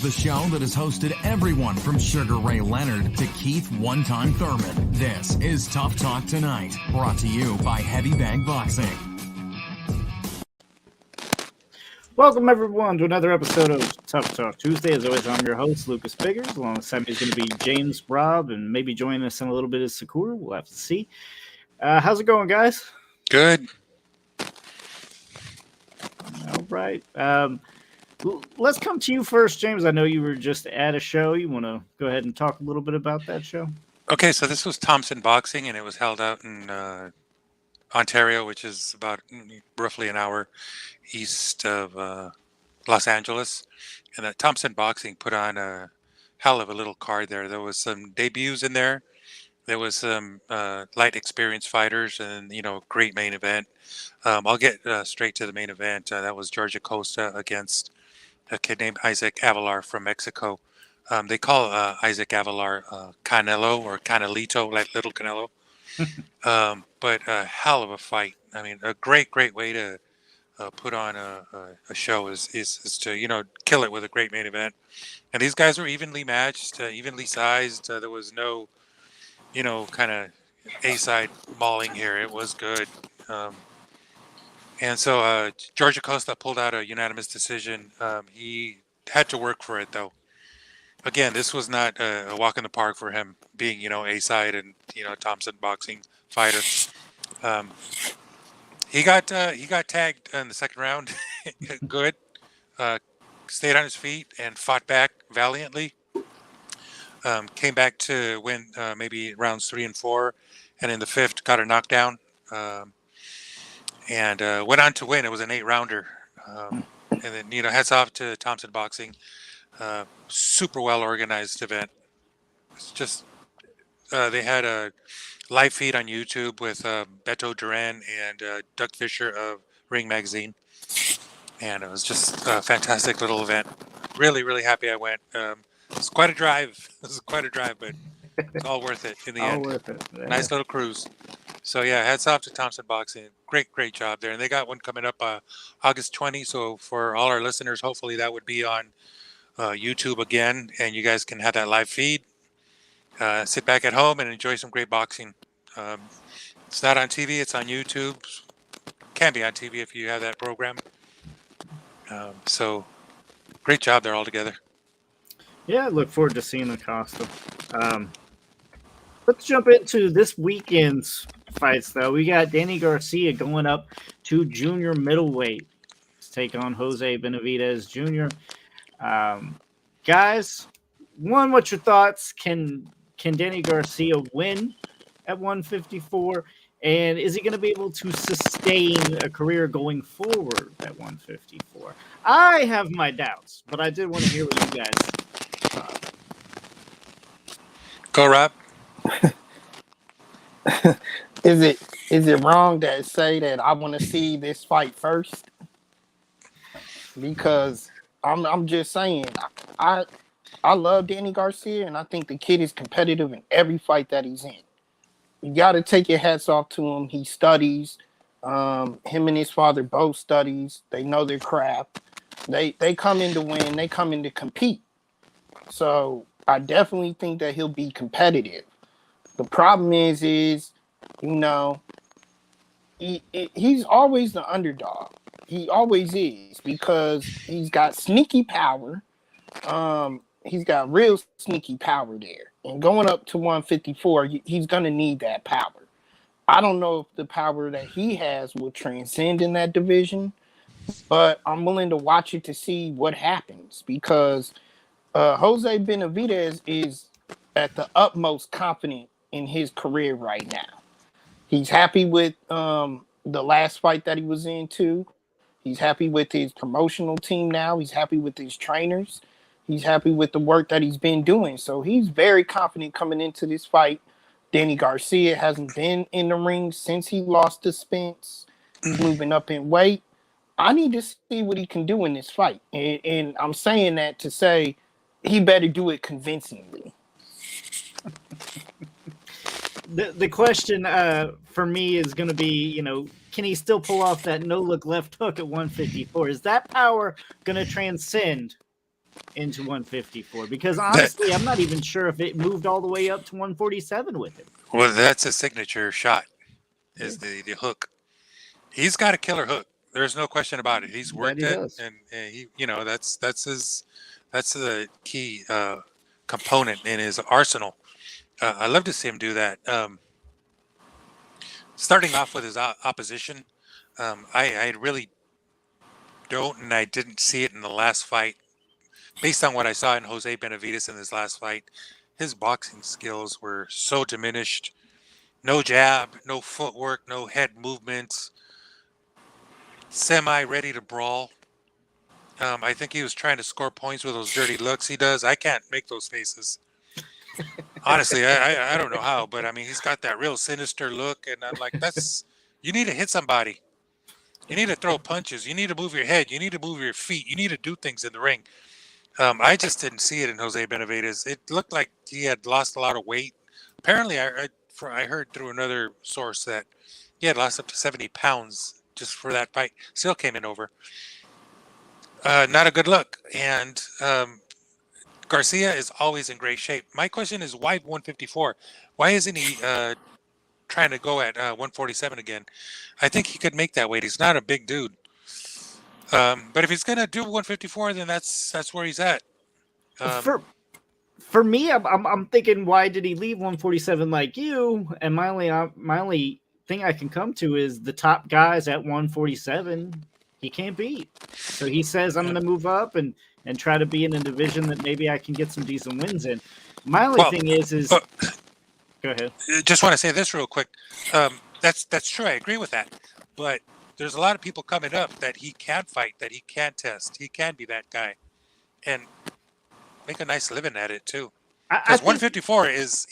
the show that has hosted everyone from Sugar Ray Leonard to Keith One-Time Thurman. This is Tough Talk Tonight, brought to you by Heavy Bag Boxing. Welcome, everyone, to another episode of Tough Talk Tuesday. As always, I'm your host, Lucas Biggers. Alongside me is going to be James Robb, and maybe joining us in a little bit is Sakura. We'll have to see. How's it going, guys? Good. All right. Let's come to you first, James. I know you were just at a show. You want to go ahead and talk a little bit about that show? Okay, so this was Thompson Boxing, and it was held out in Ontario, which is about roughly an hour east of Los Angeles. And Thompson Boxing put on a hell of a little card there. There was some debuts in there. There was some light experienced fighters, and great main event. I'll get straight to the main event. That was Georgia Costa against a kid named Isaac Avalar from Mexico. They call Isaac Avalar Canelo or Canelito, like Little Canelo. But a hell of a fight. I mean, a great way to put on a show is to kill it with a great main event. And these guys were evenly matched, evenly sized. There was no kind of A-side mauling here. It was good. And so Georgia Costa pulled out a unanimous decision. He had to work for it, though. Again, this was not a walk in the park for him, being A-side and Thompson Boxing fighter. He got tagged in the second round. Good. Stayed on his feet and fought back valiantly. Came back to win maybe rounds 3 and 4, and in the 5th got a knockdown. And went on to win. It was an 8-rounder. And then, hats off to Thompson Boxing. Super well organized event. It's just they had a live feed on YouTube with Beto Duran and Doug Fisher of Ring Magazine. And it was just a fantastic little event. Really, really happy I went. It's quite a drive. But it's all worth it in the end. All worth it. Yeah. Nice little cruise. So yeah, hats off to Thompson Boxing. Great job there. And they got one coming up August 20. So for all our listeners, hopefully that would be on YouTube again, and you guys can have that live feed. Sit back at home and enjoy some great boxing. It's not on TV, it's on YouTube. Can be on TV if you have that program. So great job there all together. Yeah, I look forward to seeing Acosta. Let's jump into this weekend's fights, though. We got Danny Garcia going up to junior middleweight to take on Jose Benavidez Jr. Guys, what's your thoughts? Can Danny Garcia win at 154? And is he going to be able to sustain a career going forward at 154? I have my doubts, but I did want to hear what you guys thought. Go, Rob. Is it wrong to say that I want to see this fight first? Because I'm just saying I love Danny Garcia, and I think the kid is competitive in every fight that he's in. You got to take your hats off to him. He studies. Him and his father both studies. They know their craft. They come in to win. They come in to compete. So I definitely think that he'll be competitive. The problem is he's always the underdog. He always is, because he's got sneaky power. He's got real sneaky power there. And going up to 154, he's going to need that power. I don't know if the power that he has will transcend in that division, but I'm willing to watch it to see what happens, because Jose Benavidez is at the utmost confident in his career right now. He's happy with the last fight that he was in too. He's happy with his promotional team now. He's happy with his trainers. He's happy with the work that he's been doing. So he's very confident coming into this fight. Danny Garcia hasn't been in the ring since he lost to Spence. He's moving up in weight. I need to see what he can do in this fight. And I'm saying that to say he better do it convincingly. The question for me is going to be, can he still pull off that no-look left hook at 154? Is that power going to transcend into 154? Because honestly, I'm not even sure if it moved all the way up to 147 with him. Well, that's a signature shot. Is the hook? He's got a killer hook. There's no question about it. He's worked he it, does. and he, that's the key component in his arsenal. I love to see him do that. Starting off with his opposition, I really don't, and I didn't see it in the last fight. Based on what I saw in Jose Benavidez in his last fight, his boxing skills were so diminished. No jab, no footwork, no head movements. Semi-ready to brawl. I think he was trying to score points with those dirty looks he does. I can't make those faces. Honestly, I don't know how, but I mean, he's got that real sinister look, and I'm like, you need to hit somebody. You need to throw punches. You need to move your head. You need to move your feet. You need to do things in the ring. I just didn't see it in Jose Benavidez. It looked like he had lost a lot of weight. Apparently, I heard through another source that he had lost up to 70 pounds just for that fight. Still came in over. Not a good look. And Garcia is always in great shape. My question is, why 154? Why isn't he trying to go at 147 again? I think he could make that weight. He's not a big dude. But if he's going to do 154, then that's where he's at. For me, I'm thinking, why did he leave 147 like you? And my only thing I can come to is the top guys at 147 he can't beat. So he says, I'm going to move up and try to be in a division that maybe I can get some decent wins in. My only thing is go ahead. Just want to say this real quick. That's true. I agree with that. But there's a lot of people coming up that he can fight, that he can test. He can be that guy, and make a nice living at it too. Because 154 is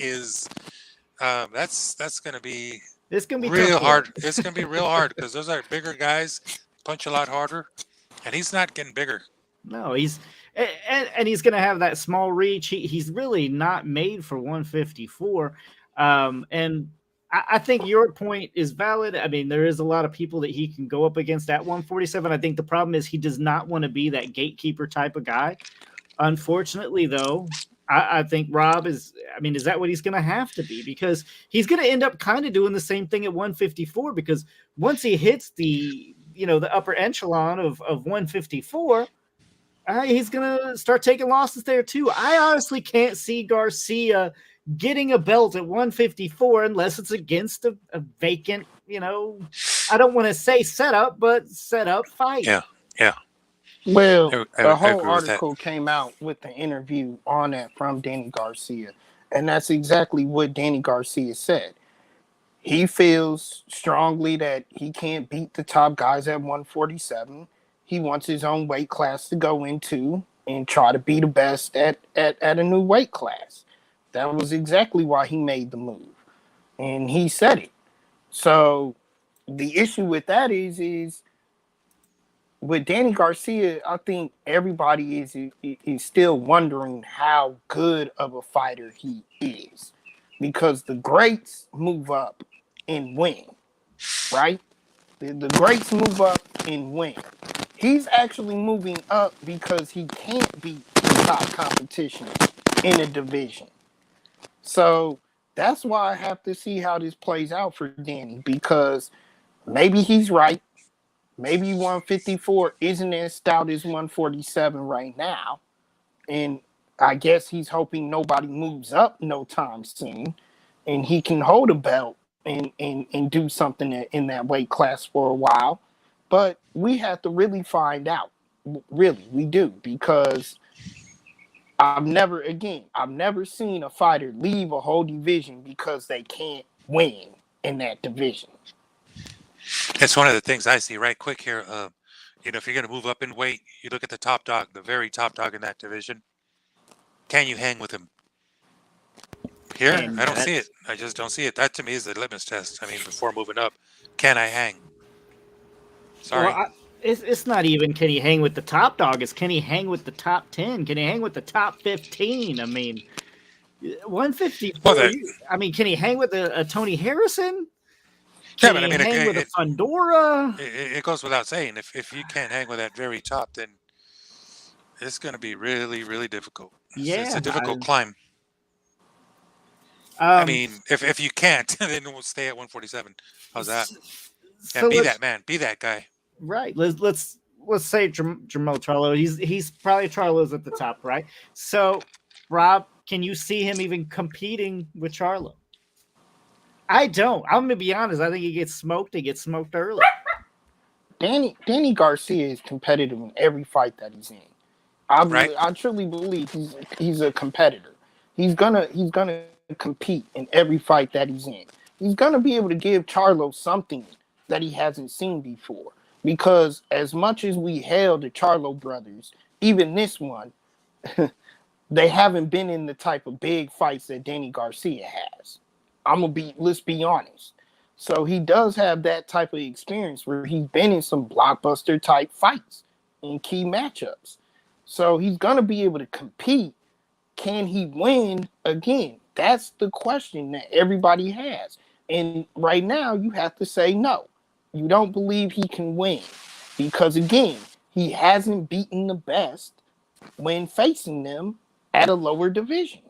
that's going to be real hard. It's going to be real hard because those are bigger guys, punch a lot harder, and he's not getting bigger. No, he's he's going to have that small reach. He's really not made for 154, and I think your point is valid. I mean, there is a lot of people that he can go up against at 147. I think the problem is he does not want to be that gatekeeper type of guy. Unfortunately, though, I think Rob is that what he's going to have to be? Because he's going to end up kind of doing the same thing at 154, because once he hits the upper echelon of 154, he's going to start taking losses there too. I honestly can't see Garcia getting a belt at 154 unless it's against a vacant, I don't want to say setup, but setup fight. Yeah. Well, the whole article came out with the interview on that from Danny Garcia, and that's exactly what Danny Garcia said. He feels strongly that he can't beat the top guys at 147. He wants his own weight class to go into and try to be the best at a new weight class. That was exactly why he made the move, and he said it. So the issue with that is with Danny Garcia, I think everybody is still wondering how good of a fighter he is, because the greats move up and win, right? The greats move up and win. He's actually moving up because he can't beat the top competition in a division. So that's why I have to see how this plays out for Danny, because maybe he's right. Maybe 154 isn't as stout as 147 right now. And I guess he's hoping nobody moves up no time soon, and he can hold a belt and do something in that weight class for a while. But we have to really find out. Really, we do, because I've never seen a fighter leave a whole division because they can't win in that division. It's one of the things I see right quick here. If you're going to move up in weight, you look at the top dog, the very top dog in that division. Can you hang with him? Here, I don't see it. I just don't see it. That to me is the litmus test. I mean, before moving up, can I hang? Sorry. Well, it's not even can he hang with the top dog. It's can he hang with the top 10? Can he hang with the top 15? I mean, 154. Well, can he hang with a Tony Harrison? Can he hang with a Fundora? It goes without saying. If you can't hang with that very top, then It's going to be really, really difficult. It's Yeah. a difficult climb. I Um, mean, if you can't, then we'll stay at 147. How's that? so And be let's that man. Be that guy. right. Let's say Jermell Charlo. He's probably Charlo's at the top, right? So, Rob, can you see him even competing with Charlo? I don't. I'm gonna be honest. I think he gets smoked. He gets smoked early. Danny Garcia is competitive in every fight that he's in. Right? I truly believe he's a competitor. He's gonna compete in every fight that he's in. He's gonna be able to give Charlo something that he hasn't seen before. Because as much as we hail the Charlo brothers, even this one, they haven't been in the type of big fights that Danny Garcia has. Let's be honest. So he does have that type of experience where he's been in some blockbuster type fights in key matchups. So he's going to be able to compete. Can he win again? That's the question that everybody has. And right now you have to say no. You don't believe he can win because again, he hasn't beaten the best when facing them at a lower division.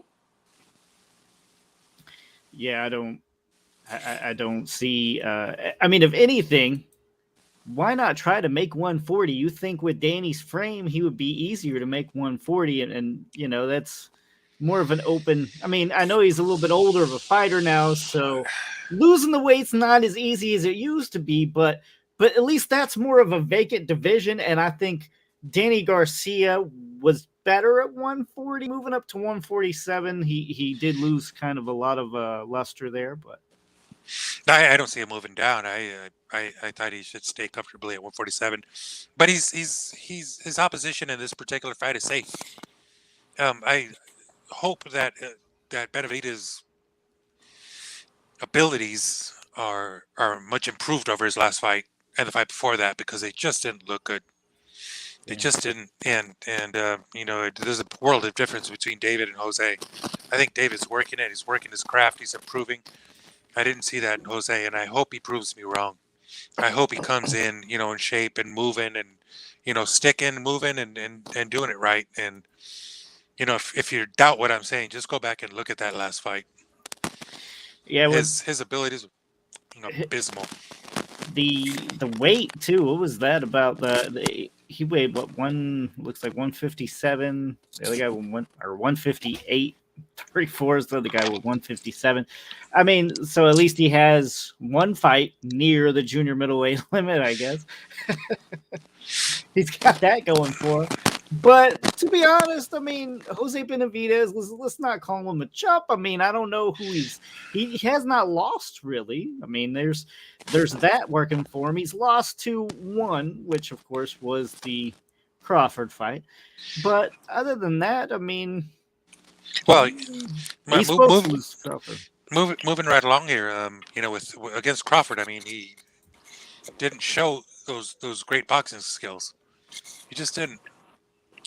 Yeah, I don't see. I mean, if anything, why not try to make 140? You think with Danny's frame, he would be easier to make 140, and you know that's more of an open. I mean, I know he's a little bit older of a fighter now, so losing the weight's not as easy as it used to be, but at least that's more of a vacant division, and I think Danny Garcia was better at 140. Moving up to 147, he did lose kind of a lot of luster there, but I don't see him moving down. I thought he should stay comfortably at 147, but his opposition in this particular fight is safe. I hope that that Benavidez' abilities are much improved over his last fight and the fight before that because they just didn't look good. They just didn't. And you know, there's a world of difference between David and Jose. I think David's working it. He's working his craft. He's improving. I didn't see that in Jose, and I hope he proves me wrong. I hope he comes in, you know, in shape and moving and, you know, sticking, moving and doing it right. And, you know, if you doubt what I'm saying, just go back and look at that last fight. yeah, His abilities, you know, abysmal. the weight too. What was that about? He weighed what looks like 157. The other guy 158. 34 is the other guy with 157. I mean, so at least he has one fight near the junior middleweight limit, I guess. He's got that going for him. But to be honest, I mean, Jose Benavidez, let's not call him a chump. I mean, I don't know who he has not lost really. I mean, there's that working for him. He's lost to one, which of course was the Crawford fight. But other than that, I mean, well, he's supposed to lose Crawford. Moving right along here, you know, with against Crawford, I mean, he didn't show those great boxing skills. He just didn't.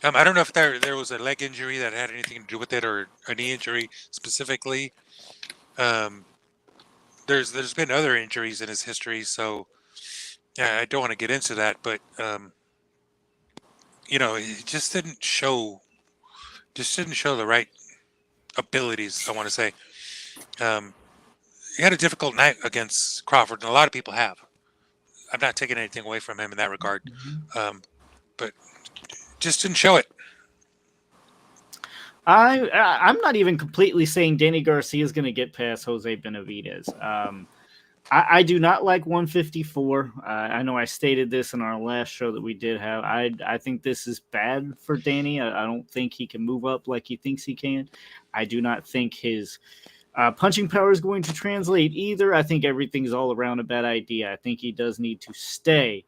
I don't know if there was a leg injury that had anything to do with it, or a knee injury specifically. There's been other injuries in his history, so yeah, I don't want to get into that, but you know, he just didn't show the right abilities, I want to say. He had a difficult night against Crawford, and a lot of people have. I'm not taking anything away from him in that regard, but just didn't show it. I'm not even completely saying Danny Garcia is going to get past Jose Benavidez. I do not like 154. I know I stated this in our last show that we did have. I think this is bad for Danny. I don't think he can move up like he thinks he can. I do not think his punching power is going to translate either. I think everything's all around a bad idea. I think he does need to stay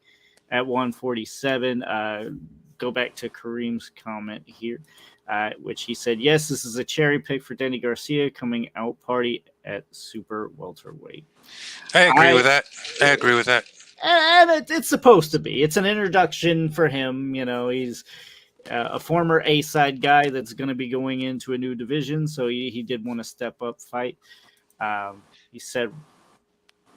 at 147. Go back to Kareem's comment here, which he said, yes, this is a cherry pick for Danny Garcia coming out party at super welterweight. I agree with that. I agree with that. And it's supposed to be. It's an introduction for him. You know, he's a former A-side guy that's going to be going into a new division, so he did want to step up fight. He said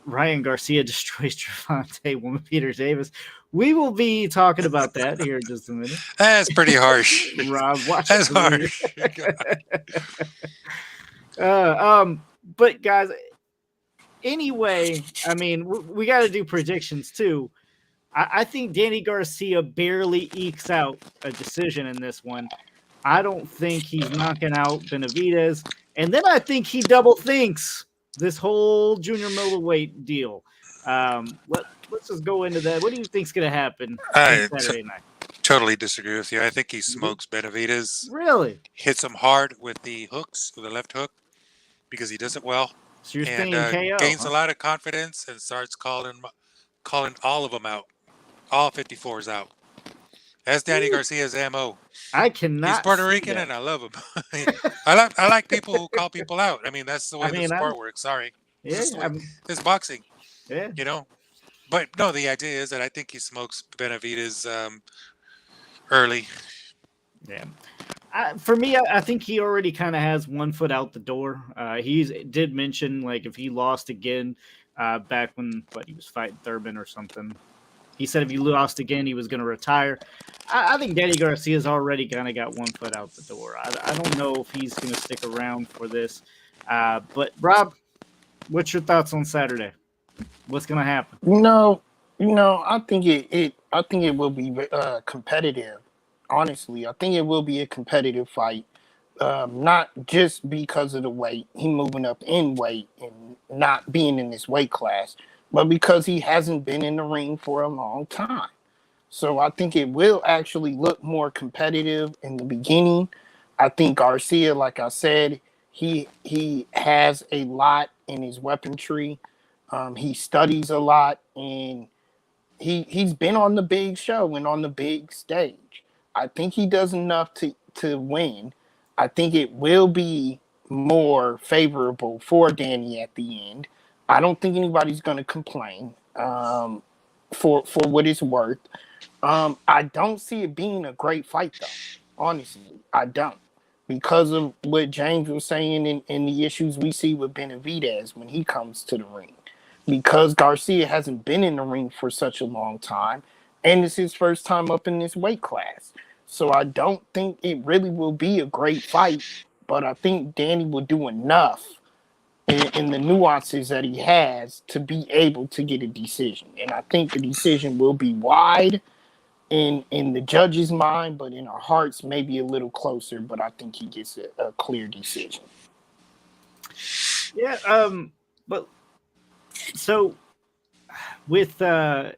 Ryan Garcia destroys Gervonta Woman Peter Davis. We will be talking about that here in just a minute. That's pretty harsh. Rob, watch That's the movie. harsh. But guys, anyway, I mean, we got to do predictions too. I think Danny Garcia barely ekes out a decision in this one. I don't think he's knocking out Benavidez. And then I think he double thinks this whole junior middleweight deal. Let's just go into that. What do you think's going to happen on Saturday night? Totally disagree with you. I think he smokes Benavidez. Really? Hits him hard with the hooks, with the left hook, because he does it well. So you're and thinking KO, gains a lot of confidence and starts calling all of them out. All 54s out. That's Danny Garcia's MO. I cannot. He's Puerto Rican and I love him. I like people who call people out. I mean, that's the way the sport works. Sorry. Yeah, it's boxing. Yeah. You know? But no, the idea is that I think he smokes Benavidez early. Yeah. For me, I think he already kind of has one foot out the door. He did mention, like, if he lost again back when he was fighting Thurman or something. He said if he lost again, he was going to retire. I think Danny Garcia's already kind of got one foot out the door. I don't know if he's going to stick around for this. But, Rob, what's your thoughts on Saturday? What's going to happen? I think it will be competitive. Honestly, I think it will be a competitive fight. Not just because of the weight, he moving up in weight and not being in this weight class, but because he hasn't been in the ring for a long time. So I think it will actually look more competitive in the beginning. I think Garcia, like I said, he has a lot in his weaponry. He studies a lot, and he's been on the big show and on the big stage. I think he does enough to win. I think it will be more favorable for Danny at the end. I don't think anybody's going to complain for what it's worth. I don't see it being a great fight, though. Honestly, I don't. Because of what James was saying and the issues we see with Benavidez when he comes to the ring. Because Garcia hasn't been in the ring for such a long time, and it's his first time up in this weight class. So I don't think it really will be a great fight, but I think Danny will do enough in the nuances that he has to be able to get a decision. And I think the decision will be wide in the judge's mind, but in our hearts, maybe a little closer. But I think he gets a clear decision. Yeah, but so with the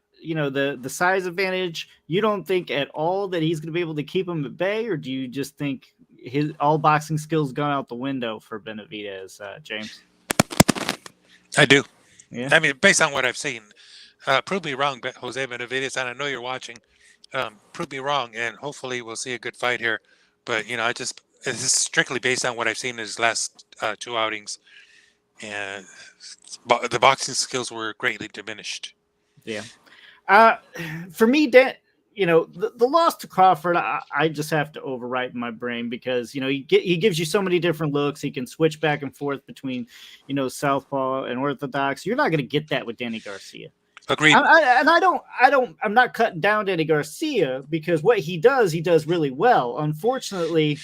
size advantage, you don't think at all that he's going to be able to keep him at bay, or do you just think his all boxing skills gone out the window for Benavidez, James? I do. Yeah. I mean, based on what I've seen, prove me wrong, Jose Benavidez, and I know you're watching. Prove me wrong, and hopefully we'll see a good fight here. But this is strictly based on what I've seen in his last two outings, and the boxing skills were greatly diminished. Yeah. For me, the loss to Crawford, I just have to overwrite in my brain because, he gives you so many different looks. He can switch back and forth between, southpaw and orthodox. You're not going to get that with Danny Garcia. Agreed. I'm not cutting down Danny Garcia because what he does really well. Unfortunately,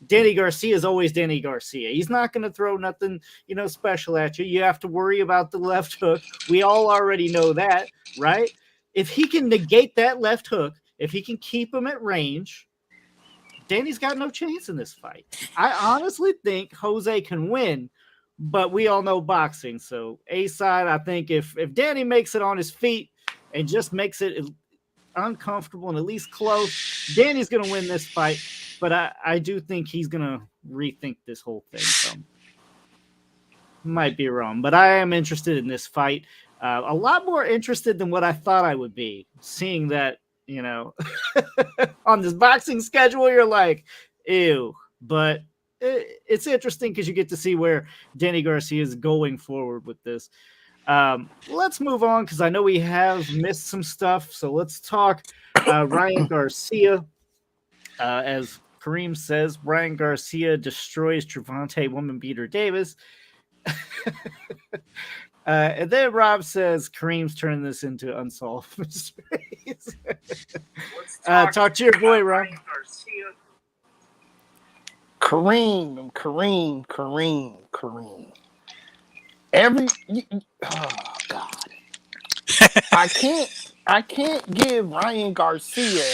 Danny Garcia is always Danny Garcia. He's not going to throw nothing, special at you. You have to worry about the left hook. We all already know that, right? If he can negate that left hook, if he can keep him at range, Danny's got no chance in this fight. I honestly think Jose can win, but we all know boxing. So A side, I think if Danny makes it on his feet and just makes it uncomfortable and at least close, Danny's going to win this fight. But I do think he's going to rethink this whole thing. So might be wrong, but I am interested in this fight. A lot more interested than what I thought I would be. Seeing that, on this boxing schedule, you're like, ew. But it's interesting because you get to see where Danny Garcia is going forward with this. Let's move on because I know we have missed some stuff. So let's talk Ryan Garcia. As Kareem says, Ryan Garcia destroys Gervonta Woman Beater Davis. And then Rob says Kareem's turning this into unsolved mysteries. Talk to your boy, Rob. Kareem. Oh God. I can't give Ryan Garcia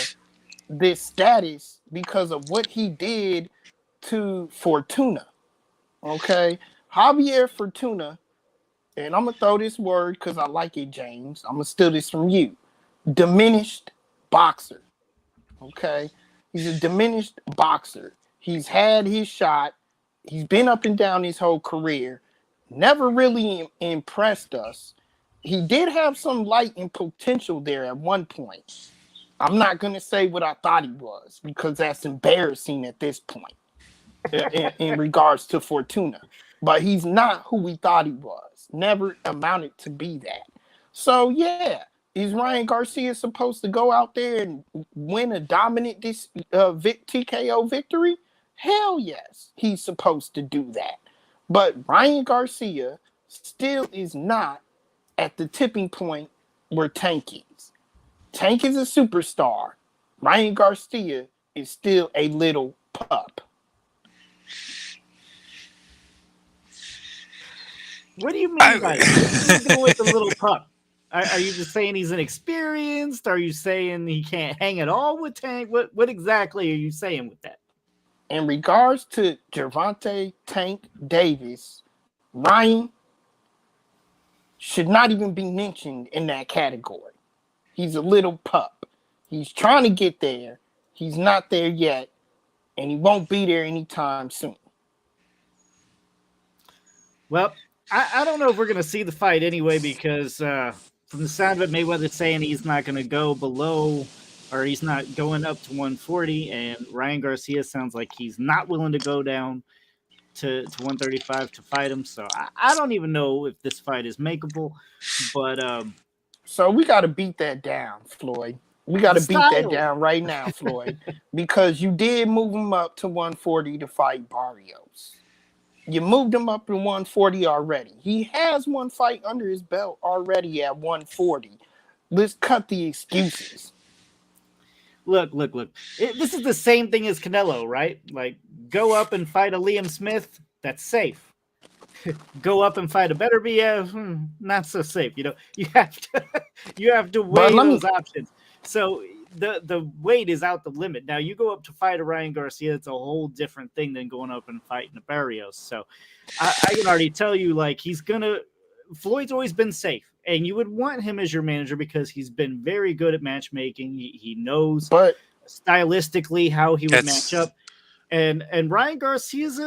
this status because of what he did to Fortuna. Okay? Javier Fortuna, and I'm gonna throw this word because I like it, James. I'm gonna steal this from you. Diminished boxer. Okay? He's a diminished boxer. He's had his shot. He's been up and down his whole career. Never really impressed us. He did have some light and potential there at one point. I'm not going to say what I thought he was because that's embarrassing at this point in regards to Fortuna. But he's not who we thought he was. Never amounted to be that. So, yeah. Is Ryan Garcia supposed to go out there and win a dominant TKO victory? Hell yes, he's supposed to do that. But Ryan Garcia still is not at the tipping point where Tank is. Tank is a superstar. Ryan Garcia is still a little pup. What do you mean by that? What do you do with the little pup? Are you just saying he's inexperienced? Are you saying he can't hang at all with Tank? What exactly are you saying with that? In regards to Gervonta Tank Davis, Ryan should not even be mentioned in that category. He's a little pup. He's trying to get there. He's not there yet, and he won't be there anytime soon. Well, I don't know if we're going to see the fight anyway because from the sound of it, Mayweather's saying he's not going to go below or he's not going up to 140, and Ryan Garcia sounds like he's not willing to go down to 135 to fight him. So I don't even know if this fight is makeable, but so we got to beat that down, Floyd. We got to beat that down right now, Floyd, because you did move him up to 140 to fight Barrios. You moved him up to 140 already. He has one fight under his belt already at 140. Let's cut the excuses. Look. This is the same thing as Canelo, right? Like, go up and fight a Liam Smith. That's safe. Go up and fight a Beterbiev. Not so safe. You know, you have to weigh those options. So the weight is out the limit. Now you go up to fight a Ryan Garcia. It's a whole different thing than going up and fighting a Barrios. So I can already tell you, like, Floyd's always been safe, and you would want him as your manager because he's been very good at matchmaking. He knows stylistically how he would match up. And Ryan Garcia's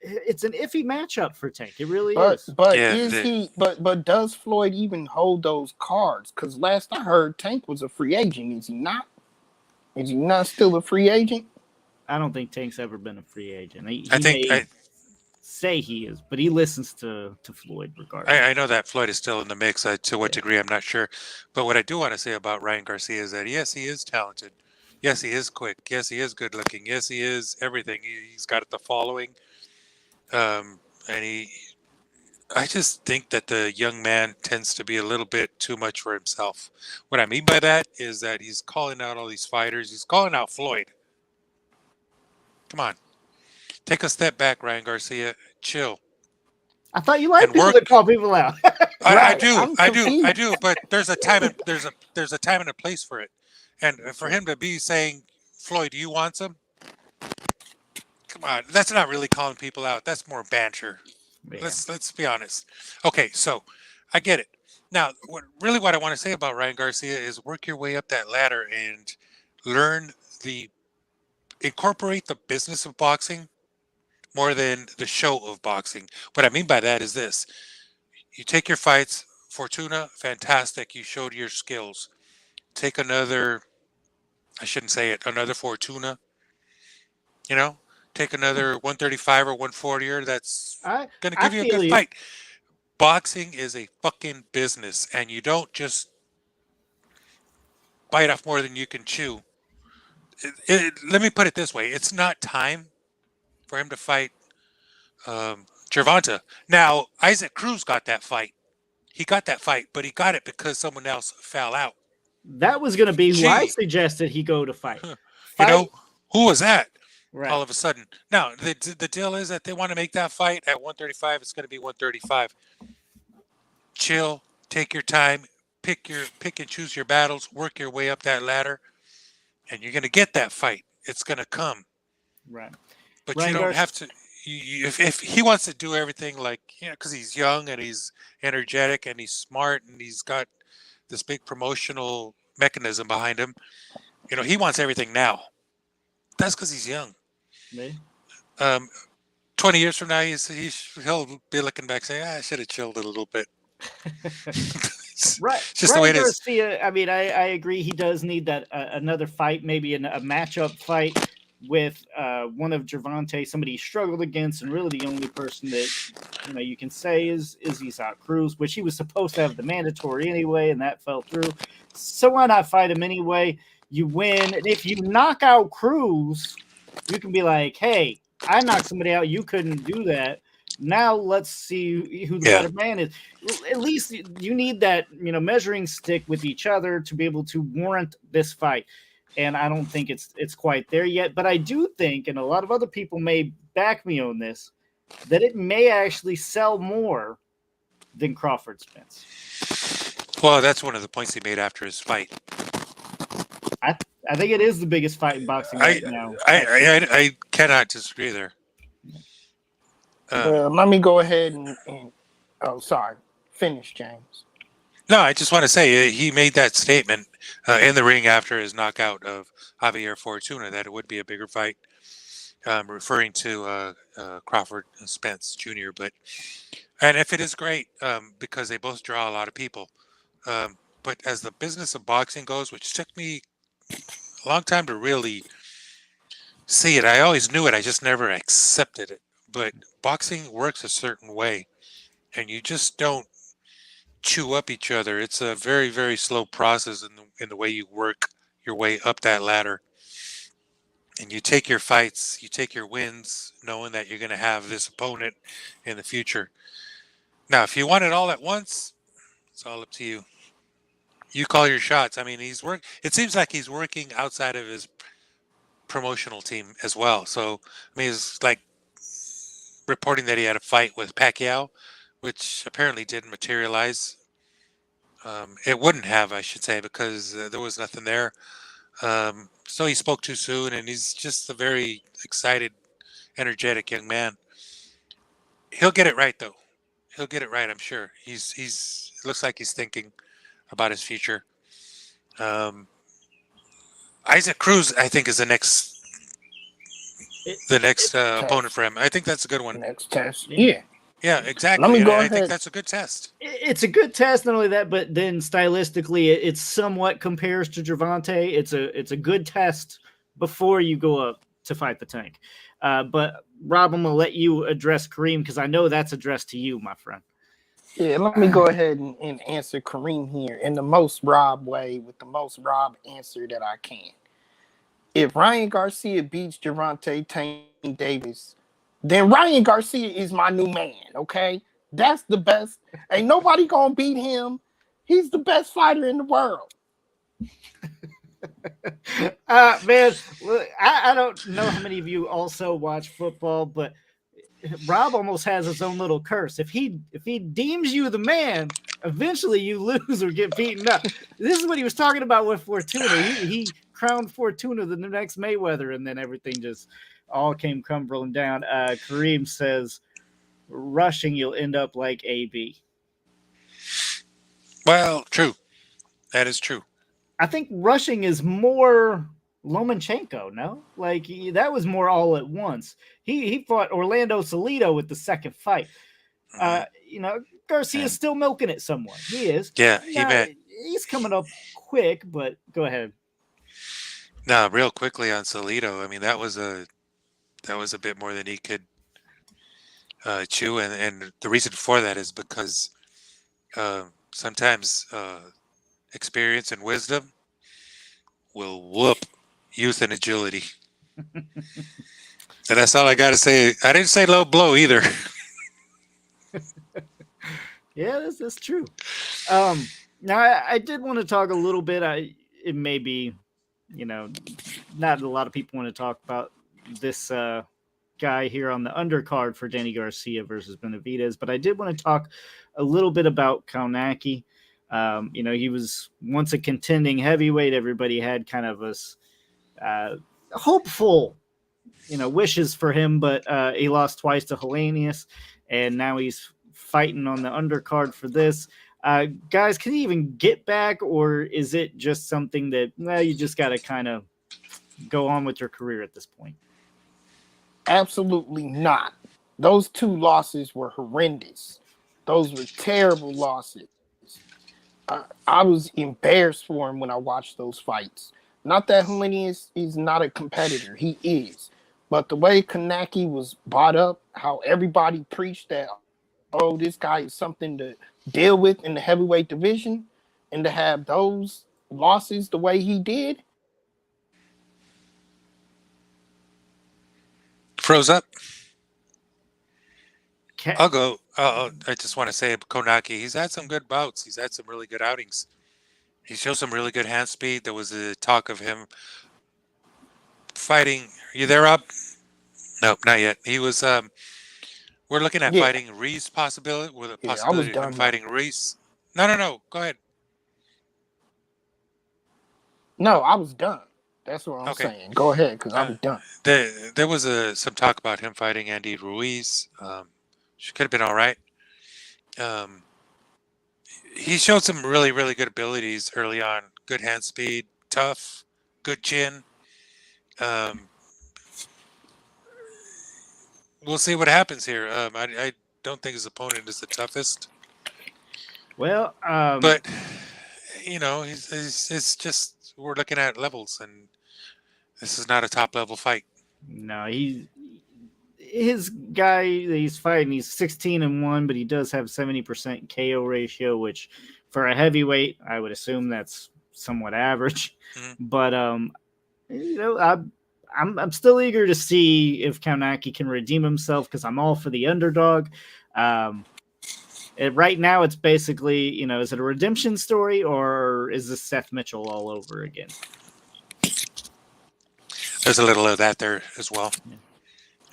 it's an iffy matchup for Tank. It really is. But does Floyd even hold those cards? Because last I heard, Tank was a free agent. Is he not? Is he not still a free agent? I don't think Tank's ever been a free agent. I say he is, but he listens to Floyd regardless. I know that Floyd is still in the mix. To what degree, I'm not sure. But what I do want to say about Ryan Garcia is that, yes, he is talented. Yes, he is quick. Yes, he is good looking. Yes, he is everything. He's got the following. I just think that the young man tends to be a little bit too much for himself. What I mean by that is that he's calling out all these fighters. He's calling out Floyd. Come on. Take a step back, Ryan Garcia. Chill. I thought you liked people that call people out. I do. But there's a time and there's a time and a place for it. And for him to be saying, Floyd, do you want some? Come on, that's not really calling people out. That's more banter. Yeah. Let's be honest. Okay, so I get it. Now, what I want to say about Ryan Garcia is work your way up that ladder and incorporate the business of boxing more than the show of boxing. What I mean by that is this. You take your fights, Fortuna, fantastic. You showed your skills. Take another Fortuna, take another 135 or 140er. That's going to give you a good fight. Boxing is a fucking business, and you don't just bite off more than you can chew. Let me put it this way. It's not time for him to fight Gervonta. Now, Isaac Cruz got that fight. He got that fight, but he got it because someone else fell out. That was going to be who I Gee. suggested he go to fight. You know, who was that? Right. All of a sudden. Now, the deal is that they want to make that fight at 135. It's going to be 135. Chill, take your time, pick and choose your battles, work your way up that ladder, and you're going to get that fight. It's going to come. Right. But Ryan you don't Garcia- have to. If he wants to do everything like, because he's young and he's energetic and he's smart and he's got this big promotional mechanism behind him, he wants everything now. That's because he's young. Maybe. 20 years from now, he'll be looking back saying, I should have chilled it a little bit. Right. Just the way it is. Garcia, I mean, I agree. He does need that another fight, maybe a matchup fight with one of Gervonta, somebody he struggled against, and really the only person that you can say is Usyk Cruz, which he was supposed to have the mandatory anyway, and that fell through. So why not fight him anyway? You win, and if you knock out Cruz, you can be like, "Hey, I knocked somebody out. You couldn't do that. Now let's see who the better man is." At least you need that measuring stick with each other to be able to warrant this fight. And I don't think it's quite there yet. But I do think, and a lot of other people may back me on this, that it may actually sell more than Crawford Spence. Well, that's one of the points he made after his fight. I think it is the biggest fight in boxing right now. I cannot disagree there. Let me go ahead and oh, sorry. Finish, James. No, I just want to say he made that statement in the ring after his knockout of Javier Fortuna that it would be a bigger fight, referring to Crawford and Spence Jr. And if it is great, because they both draw a lot of people. But as the business of boxing goes, which took me a long time to really see it, I always knew it. I just never accepted it. But boxing works a certain way, and you just don't chew up each other. It's a very, very slow process in the way you work your way up that ladder. And you take your fights, you take your wins, knowing that you're going to have this opponent in the future. Now, if you want it all at once, it's all up to you. You call your shots. I mean, it seems like he's working outside of his promotional team as well. So, I mean, it's like reporting that he had a fight with Pacquiao, which apparently didn't materialize. It wouldn't have, I should say, because there was nothing there. So he spoke too soon, and he's just a very excited, energetic young man. He'll get it right, though. He'll get it right, I'm sure. He's looks like he's thinking about his future. Isaac Cruz, I think, is the next opponent for him. I think that's a good one. Next test, yeah. Yeah, exactly. Let me go I ahead. think that's a good test. It's a good test, not only that, but then stylistically, it somewhat compares to Gervonta. It's a good test before you go up to fight the Tank. But Rob, I'm gonna let you address Kareem because I know that's addressed to you, my friend. Yeah, let me go ahead and answer Kareem here in the most Rob way with the most Rob answer that I can. If Ryan Garcia beats Gervonta Tank Davis, then Ryan Garcia is my new man, okay? That's the best. Ain't nobody gonna beat him. He's the best fighter in the world. Man, look, I don't know how many of you also watch football, but Rob almost has his own little curse. If he deems you the man, eventually you lose or get beaten up. This is what he was talking about with Fortuna. He crowned Fortuna the next Mayweather, and then everything just all came crumbling down. Kareem says, rushing, you'll end up like AB. Well, true. That is true. I think rushing is more Lomachenko, no? Like that was more all at once. He fought Orlando Salido with the second fight. Garcia's still milking it somewhat. He is. Yeah, he's coming up quick, but go ahead. No, real quickly on Salido. I mean, that was a bit more than he could chew, and the reason for that is because sometimes experience and wisdom will whoop youth and agility. And that's all I got to say. I didn't say low blow either. Yeah, that's true. Now I did want to talk a little bit. It may be, not a lot of people want to talk about this guy here on the undercard for Danny Garcia versus Benavidez, but I did want to talk a little bit about Kaunaki. He was once a contending heavyweight. Everybody had kind of a hopeful, wishes for him, but he lost twice to Hellenius, and now he's fighting on the undercard for this. Guys, can he even get back, or is it just something that you just got to kind of go on with your career at this point? Absolutely not. Those 2 losses were horrendous. Those were terrible losses. I was embarrassed for him when I watched those fights. Not that Hellenius is not a competitor. He is. But the way Kaunaki was brought up, how everybody preached that, oh, this guy is something to deal with in the heavyweight division, and to have those losses the way he did. Froze up. I'll go. I just want to say, Kaunaki, he's had some good bouts. He's had some really good outings. He showed some really good hand speed. There was a talk of him fighting. Are you there, Rob? No, not yet. He was. We're looking at fighting Reese possibility with a possibility of him fighting Reese. No. Go ahead. No, I was done. That's what I'm saying. Go ahead, because I was done. There was some talk about him fighting Andy Ruiz. She could have been all right. He showed some really, really good abilities early on. Good hand speed, tough, good chin. We'll see what happens here. I don't think his opponent is the toughest. Well, but it's just we're looking at levels, and this is not a top level fight. No, his guy that he's fighting, he's 16-1, but he does have 70% KO ratio, which for a heavyweight, I would assume that's somewhat average. Mm-hmm. But I'm still eager to see if Kaunaki can redeem himself, because I'm all for the underdog. Right now, it's basically, is it a redemption story, or is this Seth Mitchell all over again? There's a little of that there as well. Yeah.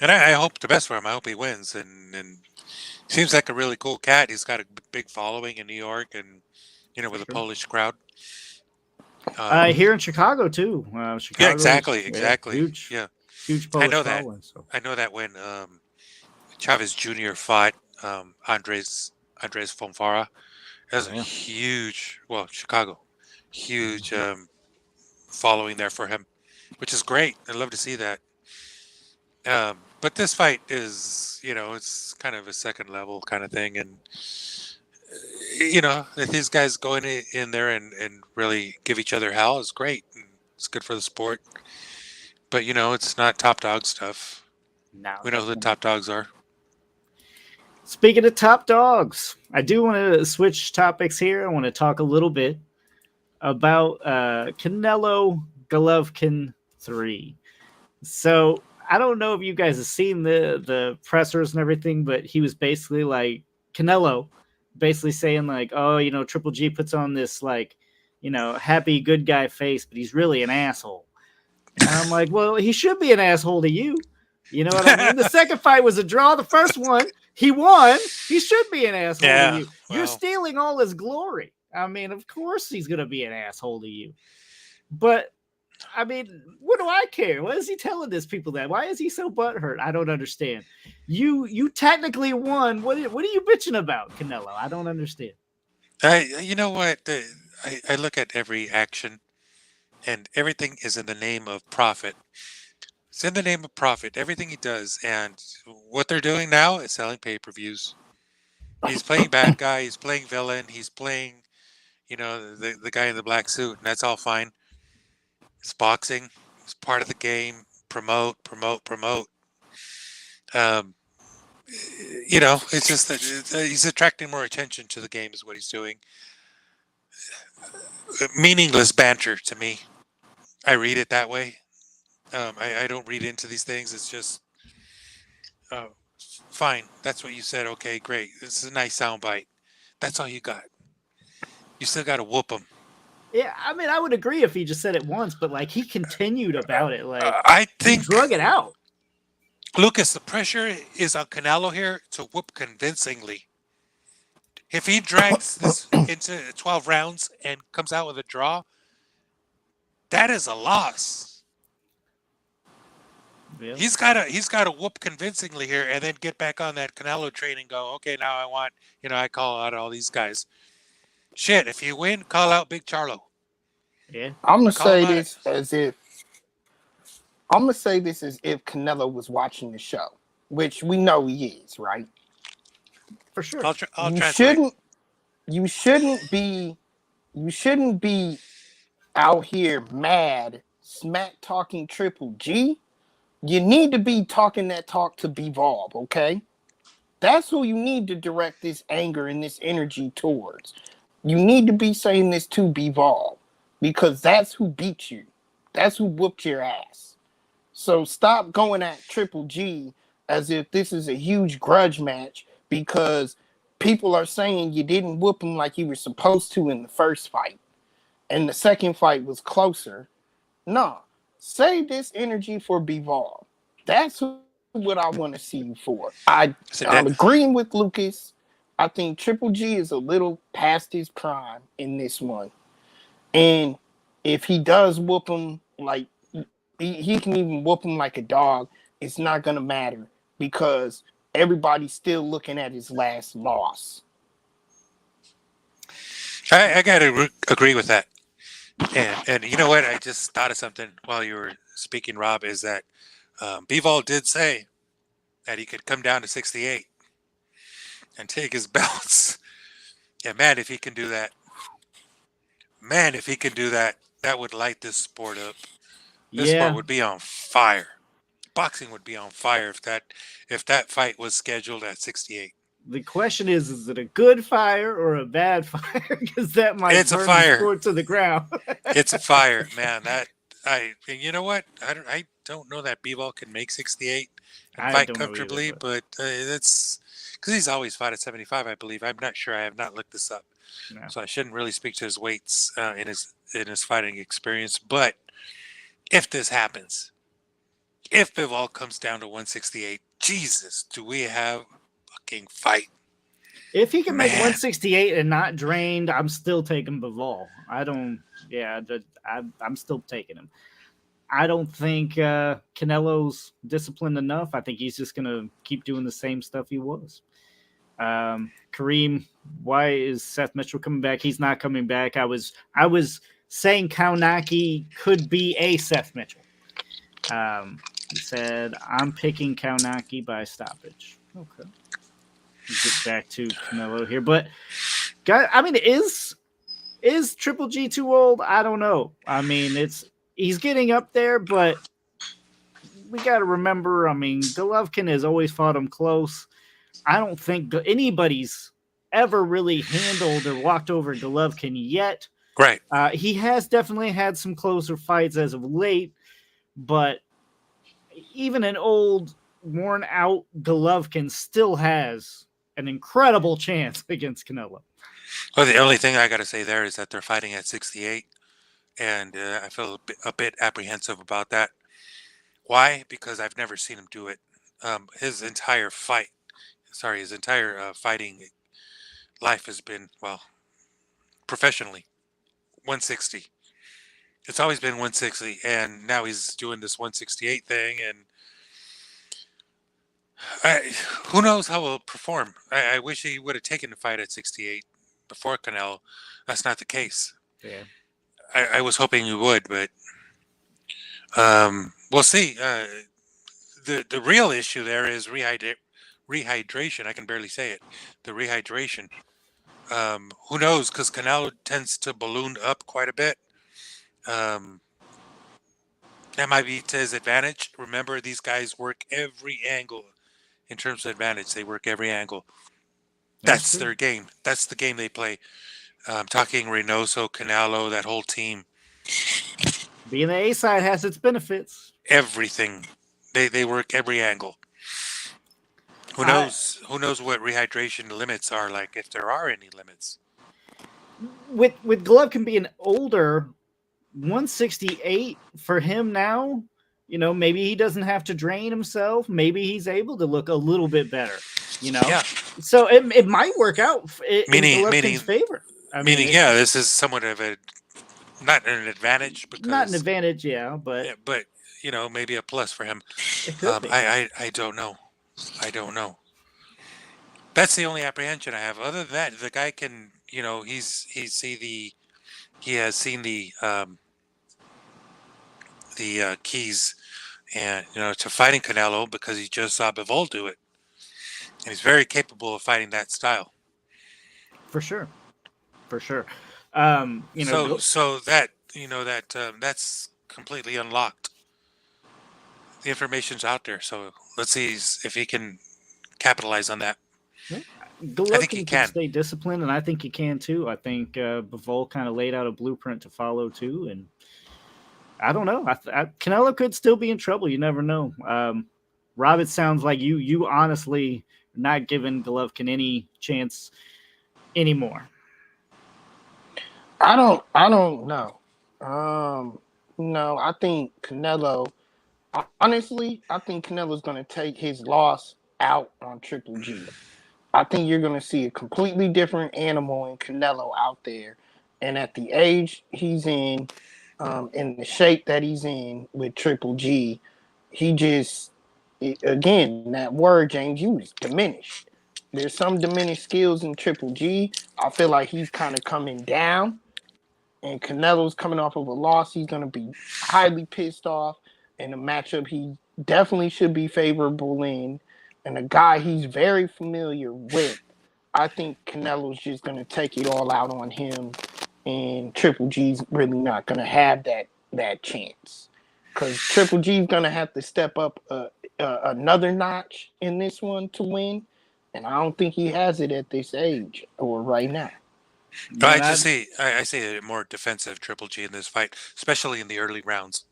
And I hope the best for him. I hope he wins. And seems like a really cool cat. He's got a big following in New York, and with a Polish crowd. Here in Chicago too. Chicago, yeah, exactly. Huge Polish I know following. That. So. I know that when Chavez Jr. fought Andres Fonfara, there's a huge, Chicago, huge following there for him, which is great. I'd love to see that. But this fight is, it's kind of a second level kind of thing. And, if these guys go in there and really give each other hell is great. And it's good for the sport. But, it's not top dog stuff. No. We know who the top dogs are. Speaking of top dogs, I do want to switch topics here. I want to talk a little bit about Canelo Golovkin 3. So, I don't know if you guys have seen the pressers and everything, but he was basically like, Canelo basically saying like, oh, Triple G puts on this like, happy good guy face, but he's really an asshole. And I'm like, well, he should be an asshole to you. You know what I mean? The second fight was a draw. The first one, he won. He should be an asshole to you. Well. You're stealing all his glory. I mean, of course he's going to be an asshole to you. But I mean, what do I care? What is he telling these people that? Why is he so butthurt? I don't understand. You technically won. What are you bitching about, Canelo? I don't understand. You know what? I look at every action, and everything is in the name of profit. It's in the name of profit. Everything he does, and what they're doing now is selling pay-per-views. He's playing bad guy. He's playing villain. He's playing, the guy in the black suit, and that's all fine. It's boxing. It's part of the game. Promote. It's just that he's attracting more attention to the game is what he's doing. Meaningless banter to me. I read it that way. I don't read into these things. It's just fine. That's what you said. Okay, great. This is a nice soundbite. That's all you got. You still got to whoop him. Yeah, I mean, I would agree if he just said it once, but like he continued about it. Like I he think, drug it out. Lucas, the pressure is on Canelo here to whoop convincingly. If he drags this into 12 rounds and comes out with a draw, that is a loss. Yeah. He's gotta whoop convincingly here and then get back on that Canelo train and go, okay, now I want, I call out all these guys. Shit, if you win, call out Big Charlo. Yeah. I'm gonna Call say him out. this as if Canelo was watching the show, which we know he is, right? For sure. I'll You translate. shouldn't be out here mad, smack talking Triple G. You need to be talking that talk to Bivol, okay? That's who you need to direct this anger and this energy towards. You need to be saying this to Bivol because that's who beat you. That's who whooped your ass. So stop going at Triple G as if this is a huge grudge match because people are saying you didn't whoop him like you were supposed to in the first fight. And the second fight was closer. No, save this energy for Bivol. That's what I want to see you for. I'm agreeing with Lucas. I think Triple G is a little past his prime in this one. And if he does whoop him, like he can even whoop him like a dog, it's not going to matter because everybody's still looking at his last loss. I gotta agree with that. And you know what? I just thought of something while you were speaking, Rob, is that Bivol did say that he could come down to 68 and take his belts. And man, if he can do that, that would light this sport up. This sport would be on fire. Boxing would be on fire if that fight was scheduled at 68. The question is it a good fire or a bad fire? Because that might burn the sport to the ground. It's a fire, man. You know what? I don't know that Bivol can make 68 and fight comfortably, either, but that's because he's always fought at 75, I believe. I'm not sure. I have not looked this up, so I shouldn't really speak to his weights in his fighting experience. But if this happens, if Bivol comes down to 168, Jesus, do we have fucking fight? If he can make 168 and not drained, I'm still taking Bivol. I'm still taking him. I don't think Canelo's disciplined enough. I think he's just going to keep doing the same stuff he was. Kareem, why is Seth Mitchell coming back? He's not coming back. I was saying Kaunaki could be a Seth Mitchell. He said, I'm picking Kaunaki by stoppage. Okay. Get back to Canelo here. But, I mean, is Triple G too old? I don't know. I mean, he's getting up there, but we got to remember, I mean, Golovkin has always fought him close. I don't think anybody's ever really handled or walked over Golovkin yet. Right. He has definitely had some closer fights as of late, but even an old, worn-out Golovkin still has an incredible chance against Canelo. Well, the only thing I got to say there is that they're fighting at 68, and I feel a bit apprehensive about that. Why? Because I've never seen him do it. His entire fighting life has been, well, professionally, 160. It's always been 160, and now he's doing this 168 thing, and who knows how he'll perform. I wish he would have taken the fight at 68 before Canelo. That's not the case. Yeah. I was hoping he would, but we'll see. The real issue there is rehydration. I can barely say it. The rehydration. Who knows? Because Canelo tends to balloon up quite a bit. That might be to his advantage. Remember, these guys work every angle in terms of advantage. They work every angle. That's their game. That's the game they play. Talking Reynoso, Canelo, that whole team. Being the A side has its benefits. Everything. They work every angle. Who knows? Who knows what rehydration limits are like, if there are any limits? With Golovkin being older, 168 for him now. Maybe he doesn't have to drain himself. Maybe he's able to look a little bit better. Yeah. So it might work out in Meaning, Golovkin's favor. this is somewhat of a not an advantage because not an advantage, but maybe a plus for him. It could be. I don't know. That's the only apprehension I have. Other than that, the guy can, he has seen the keys and to fighting Canelo because he just saw Bivol do it, and he's very capable of fighting that style. For sure. So that's completely unlocked. The information's out there, so let's see if he can capitalize on that. Golovkin, I think he can stay disciplined, and I think he can too. I think Bivol kind of laid out a blueprint to follow too, and I don't know. Canelo could still be in trouble. You never know. Rob, it sounds like you honestly not giving Golovkin any chance anymore. I don't know. No, I think Canelo. Honestly, I think Canelo's going to take his loss out on Triple G. I think you're going to see a completely different animal in Canelo out there, and at the age he's in the shape that he's in with Triple G, he just again that word James used, diminished. There's some diminished skills in Triple G. I feel like he's kind of coming down, and Canelo's coming off of a loss. He's going to be highly pissed off. In a matchup he definitely should be favorable in, and a guy he's very familiar with. I think Canelo's just going to take it all out on him, and Triple G's really not going to have that chance. Because Triple G's going to have to step up another notch in this one to win, and I don't think he has it at this age or right now. I see a more defensive Triple G in this fight, especially in the early rounds.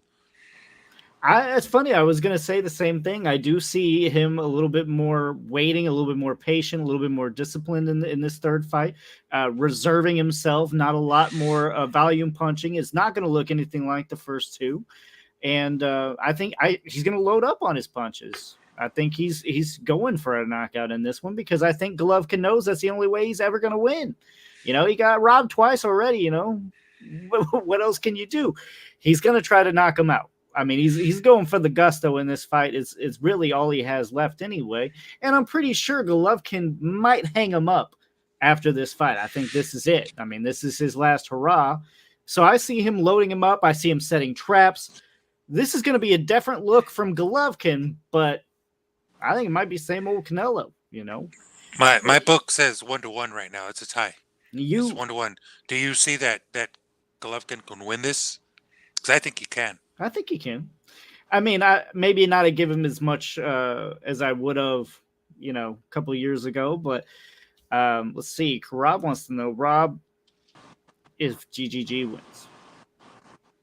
It's funny. I was going to say the same thing. I do see him a little bit more waiting, a little bit more patient, a little bit more disciplined in this third fight, reserving himself, not a lot more volume punching. It's not going to look anything like the first two. And I think he's going to load up on his punches. I think he's going for a knockout in this one because I think Golovkin knows that's the only way he's ever going to win. He got robbed twice already. What else can you do? He's going to try to knock him out. I mean, he's going for the gusto in this fight. It's really all he has left anyway. And I'm pretty sure Golovkin might hang him up after this fight. I think this is it. I mean, this is his last hurrah. So I see him loading him up. I see him setting traps. This is going to be a different look from Golovkin, but I think it might be same old Canelo, My book says 1-1 right now. It's a tie. It's 1-1. Do you see that Golovkin can win this? Because I think he can. I think he can. I mean, maybe not give him as much as I would have, a couple of years ago. But let's see. Rob wants to know, Rob, if GGG wins,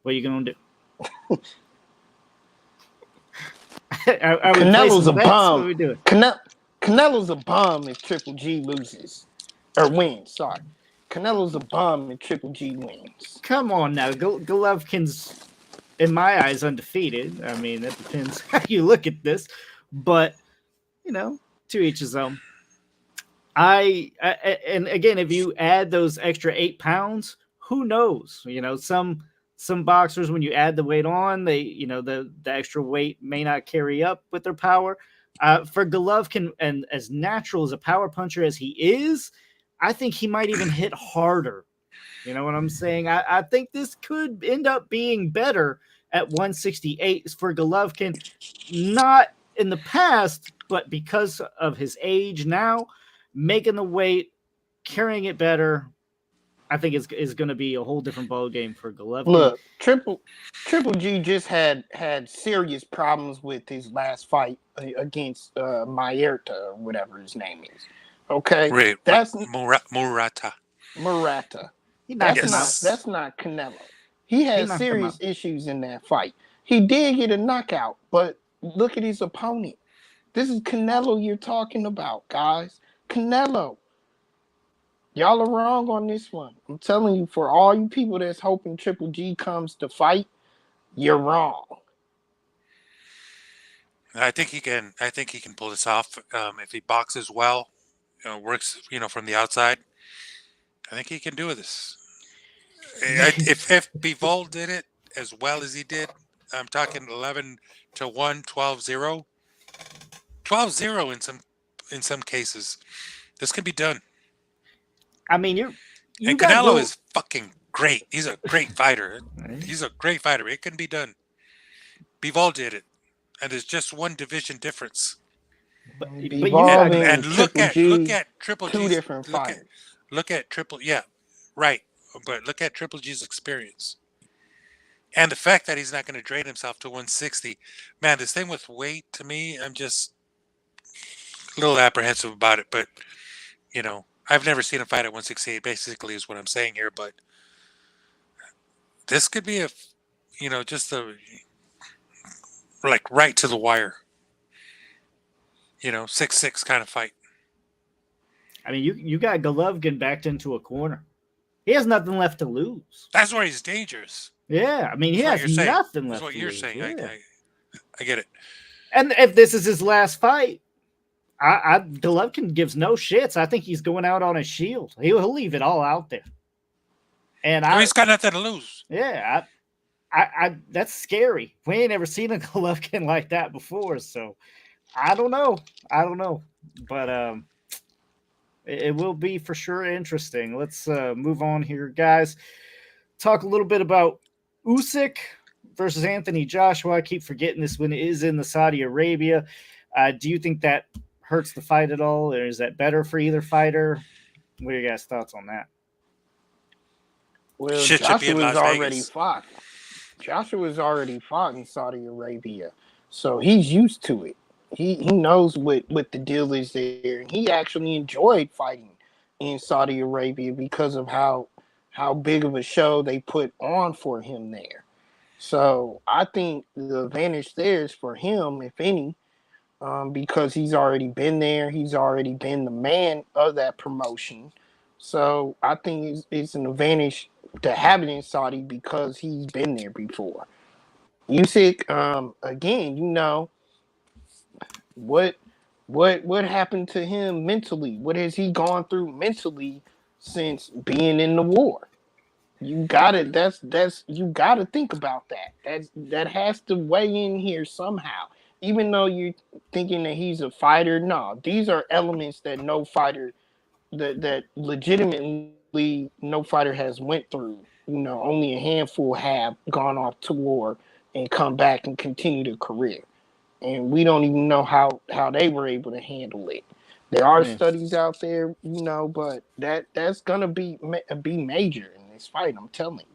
what are you going to do? Canelo's a bum. Canelo's a bum if Triple G loses or wins. Sorry, Canelo's a bum if Triple G wins. Come on now, Golovkin's, in my eyes, undefeated. I mean, that depends how you look at this, but to each his own. And again, if you add those extra 8 pounds, who knows? Some boxers, when you add the weight on, they the extra weight may not carry up with their power. For Golovkin, and as natural as a power puncher as he is, I think he might even hit harder. You know what I'm saying? I think this could end up being better at 168 for Golovkin, not in the past, but because of his age now, making the weight, carrying it better, I think is going to be a whole different ball game for Golovkin. Look, Triple G just had serious problems with his last fight against Maierta or whatever his name is. Okay, right. That's Murata. That's not Canelo. He had serious issues in that fight. He did get a knockout, but look at his opponent. This is Canelo you're talking about, guys. Canelo. Y'all are wrong on this one. I'm telling you, for all you people that's hoping Triple G comes to fight, you're wrong. I think he can. I think he can pull this off if he boxes well, works from the outside. I think he can do this. If Bivol did it as well as he did, I'm talking 11-1, 12-0, 12-0 in some cases. This can be done. I mean, you And got Canelo is fucking great. He's a great fighter. Right. He's a great fighter. It can be done. Bivol did it, and there's just one division difference. but you Bivol got and And look Triple at G, Triple two G's. different fighters. Look at Triple. Yeah, right. But look at Triple G's experience. And the fact that he's not going to drain himself to 160. Man, this thing with weight, to me, I'm just a little apprehensive about it. But, I've never seen him fight at 168, basically, is what I'm saying here. But this could be just like right to the wire. 6-6 kind of fight. I mean, you got Golovkin backed into a corner. He has nothing left to lose. That's where he's dangerous. Yeah, I mean, he That's has nothing left That's what to you're lose. saying. Yeah. I get it. And if this is his last fight, Golovkin gives no shits. I think he's going out on a shield. He'll leave it all out there. And He's got nothing to lose. Yeah, I that's scary. We ain't ever seen a Golovkin like that before, so I don't know, but it will be for sure interesting. Let's move on here, guys. Talk a little bit about Usyk versus Anthony Joshua. I keep forgetting this one is in the Saudi Arabia. Do you think that hurts the fight at all, or is that better for either fighter? What are your guys' thoughts on that? Well, Shit should be in Joshua's Las already Vegas. fought. Joshua's already fought in Saudi Arabia, so he's used to it. He knows what the deal is there, and he actually enjoyed fighting in Saudi Arabia because of how big of a show they put on for him there. So I think the advantage there is for him, if any, because he's already been there. He's already been the man of that promotion. So I think it's an advantage to have it in Saudi because he's been there before. Usyk, again, what happened to him mentally? What has he gone through mentally since being in the war? You gotta think about that. That has to weigh in here somehow. Even though you're thinking that he's a fighter, no, these are elements that no fighter that legitimately no fighter has went through. Only a handful have gone off to war and come back and continued a career. And we don't even know how they were able to handle it. There are studies out there, but that's gonna be major in this fight. I'm telling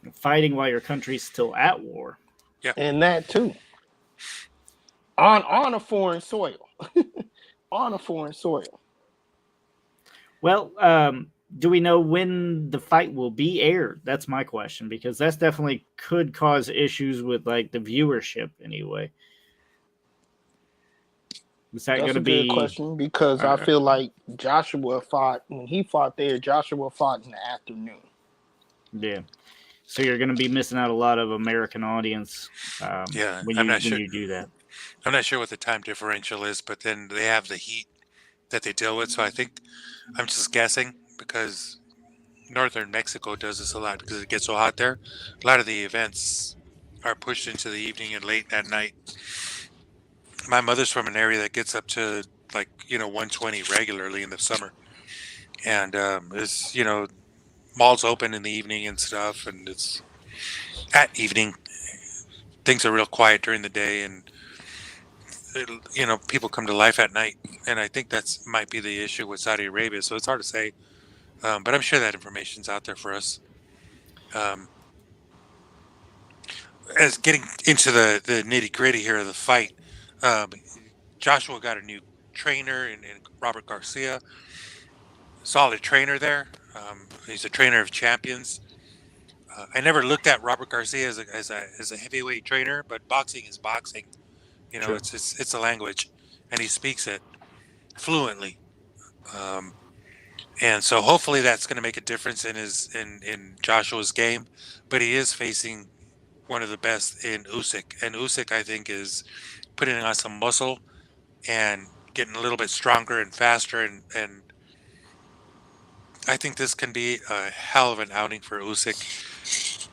you. Fighting while your country's still at war. Yeah, and that too. On a foreign soil, on a foreign soil. Well, do we know when the fight will be aired? That's my question, because that's definitely could cause issues with like the viewership anyway. Is that going to be good question? Because I feel like Joshua fought when he fought there. Joshua fought in the afternoon. Yeah, so you're going to be missing out a lot of American audience. Yeah, when you do that. I'm not sure what the time differential is, but then they have the heat that they deal with. So I think I'm just guessing because northern Mexico does this a lot because it gets so hot there. A lot of the events are pushed into the evening and late at night. My mother's from an area that gets up to 120 regularly in the summer, and it's malls open in the evening and stuff, and it's at evening. Things are real quiet during the day, and people come to life at night, and I think that's might be the issue with Saudi Arabia. So it's hard to say, but I'm sure that information's out there for us. As getting into the nitty gritty here of the fight, Joshua got a new trainer in Robert Garcia. Solid trainer there. He's a trainer of champions. I never looked at Robert Garcia as a heavyweight trainer, but boxing is boxing. Sure. It's a language, and he speaks it fluently. Um, and so hopefully that's going to make a difference in Joshua's game. But he is facing one of the best in Usyk, and Usyk I think is putting on some muscle and getting a little bit stronger and faster, and I think this can be a hell of an outing for Usyk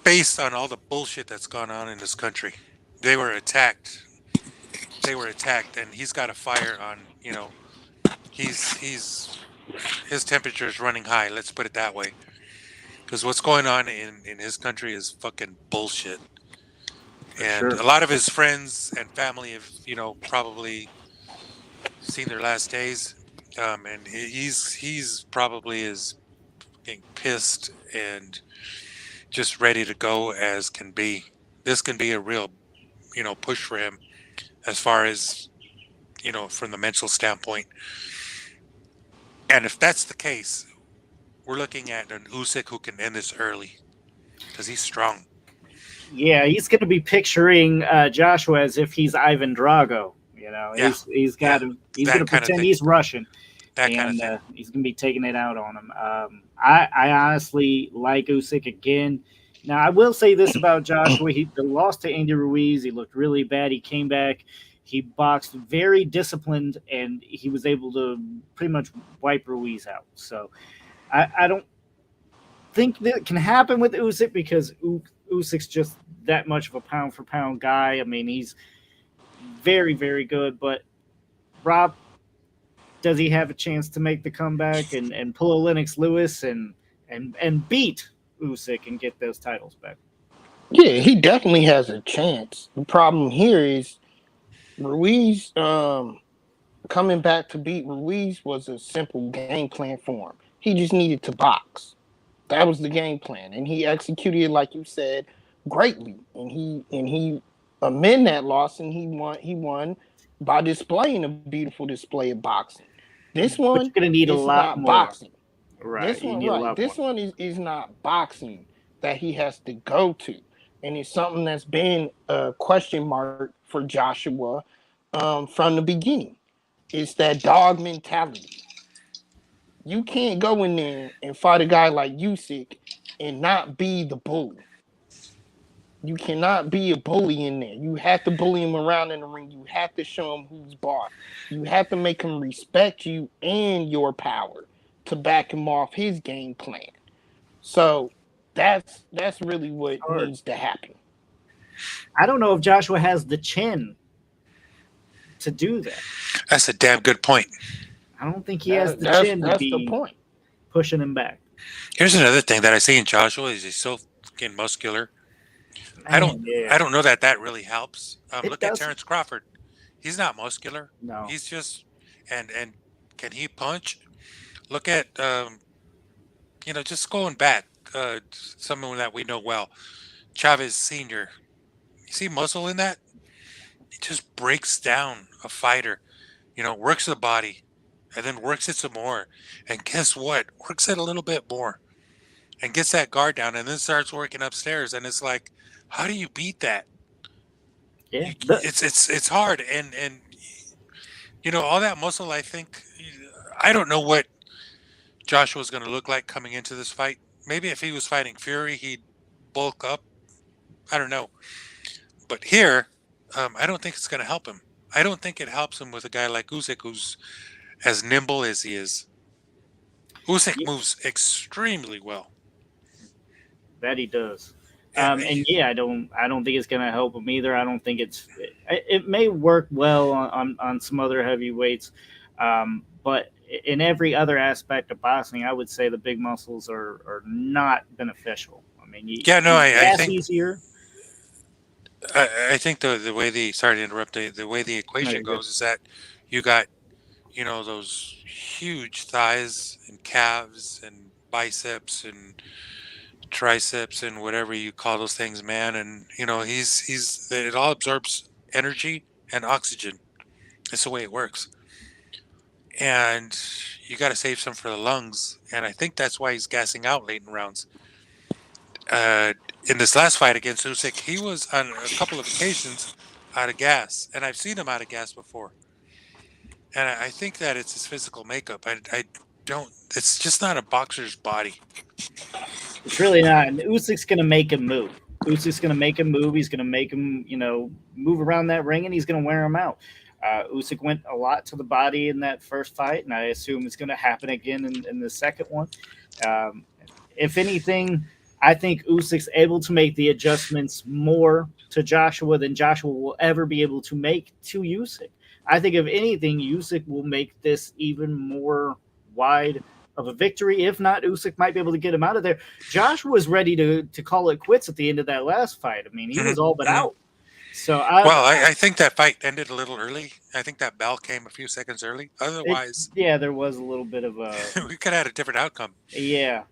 based on all the bullshit that's gone on in this country. They were attacked. They were attacked, and he's got a fire on. He's his temperature is running high. Let's put it that way. Because what's going on in his country is fucking bullshit. And sure. a lot of his friends and family have, probably seen their last days. And he's probably is getting pissed and just ready to go as can be. This can be a real, push for him as far as, from the mental standpoint. And if that's the case, we're looking at an Usyk who can end this early because he's strong. Yeah, he's going to be picturing Joshua as if he's Ivan Drago. Yeah. He's got him. He's going to pretend he's Russian, that kind of thing. He's going to be taking it out on him. I honestly like Usyk again. Now, I will say this about Joshua: the loss to Andy Ruiz, he looked really bad. He came back. He boxed very disciplined, and he was able to pretty much wipe Ruiz out. So, I don't think that can happen with Usyk because Usyk's just that much of a pound for pound guy. I mean, he's very, very good. But Rob, does he have a chance to make the comeback and pull a Lennox Lewis and beat Usyk and get those titles back? Yeah, he definitely has a chance. The problem here is Ruiz coming back to beat Ruiz was a simple game plan for him. He just needed to box. That was the game plan, and he executed it, like you said, greatly. And he amended that loss, and he won by displaying a beautiful display of boxing. This one you're gonna need a lot more boxing. Right. This one is not boxing that he has to go to, and it's something that's been a question mark for Joshua from the beginning. It's that dog mentality. You can't go in there and fight a guy like Usyk and not be the bully. You cannot be a bully in there. You have to bully him around in the ring. You have to show him who's boss. You have to make him respect you and your power to back him off his game plan. So that's really what needs to happen. I don't know if Joshua has the chin to do that. That's a damn good point. I don't think he has the chin to be the point. Pushing him back. Here's another thing that I see in Joshua is he's so fucking muscular. I don't know that really helps. Look at Terrence Crawford. He's not muscular. No. He's just and can he punch? Look at just going back, someone that we know well, Chavez Sr. You see muscle in that? He just breaks down a fighter, works the body, and then works it some more. And guess what? Works it a little bit more. And gets that guard down and then starts working upstairs. And it's like, how do you beat that? Yeah. It's hard. And all that muscle, I think, I don't know what Joshua's going to look like coming into this fight. Maybe if he was fighting Fury, he'd bulk up. I don't know. But here, I don't think it's going to help him. I don't think it helps him with a guy like Usyk, who's as nimble as he is. Usyk moves extremely well. That he does. I don't think it's going to help him either. I don't think it may work well on some other heavyweights, but in every other aspect of boxing, I would say the big muscles are not beneficial. I mean, I think easier. I think the way the way the equation goes is that you got those huge thighs and calves and biceps and triceps and whatever you call those things, man. And it all absorbs energy and oxygen. It's the way it works. And you got to save some for the lungs. And I think that's why he's gassing out late in rounds. In this last fight against Usyk, he was on a couple of occasions out of gas, and I've seen him out of gas before. And I think that it's his physical makeup. I don't. It's just not a boxer's body. It's really not. And Usyk's going to make him move. Usyk's going to make him move. He's going to make him, move around that ring, and he's going to wear him out. Usyk went a lot to the body in that first fight, and I assume it's going to happen again in the second one. Um, if anything, I think Usyk's able to make the adjustments more to Joshua than Joshua will ever be able to make to Usyk. I think, if anything, Usyk will make this even more wide of a victory. If not, Usyk might be able to get him out of there. Joshua was ready to call it quits at the end of that last fight. I mean, he was all but out. So I think that fight ended a little early. I think that bell came a few seconds early. Otherwise, there was a little bit of a we could have had a different outcome. yeah.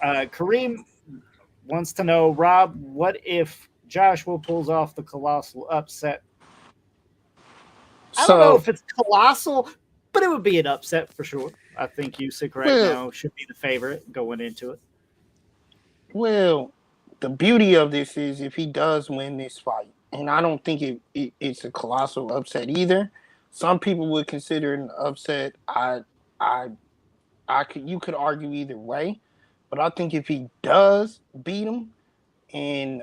Kareem wants to know, Rob, what if Joshua pulls off the colossal upset? I don't know if it's colossal, but it would be an upset for sure. I think Usyk now should be the favorite going into it. Well, the beauty of this is if he does win this fight, and I don't think it's a colossal upset either. Some people would consider it an upset. You could argue either way, but I think if he does beat him, and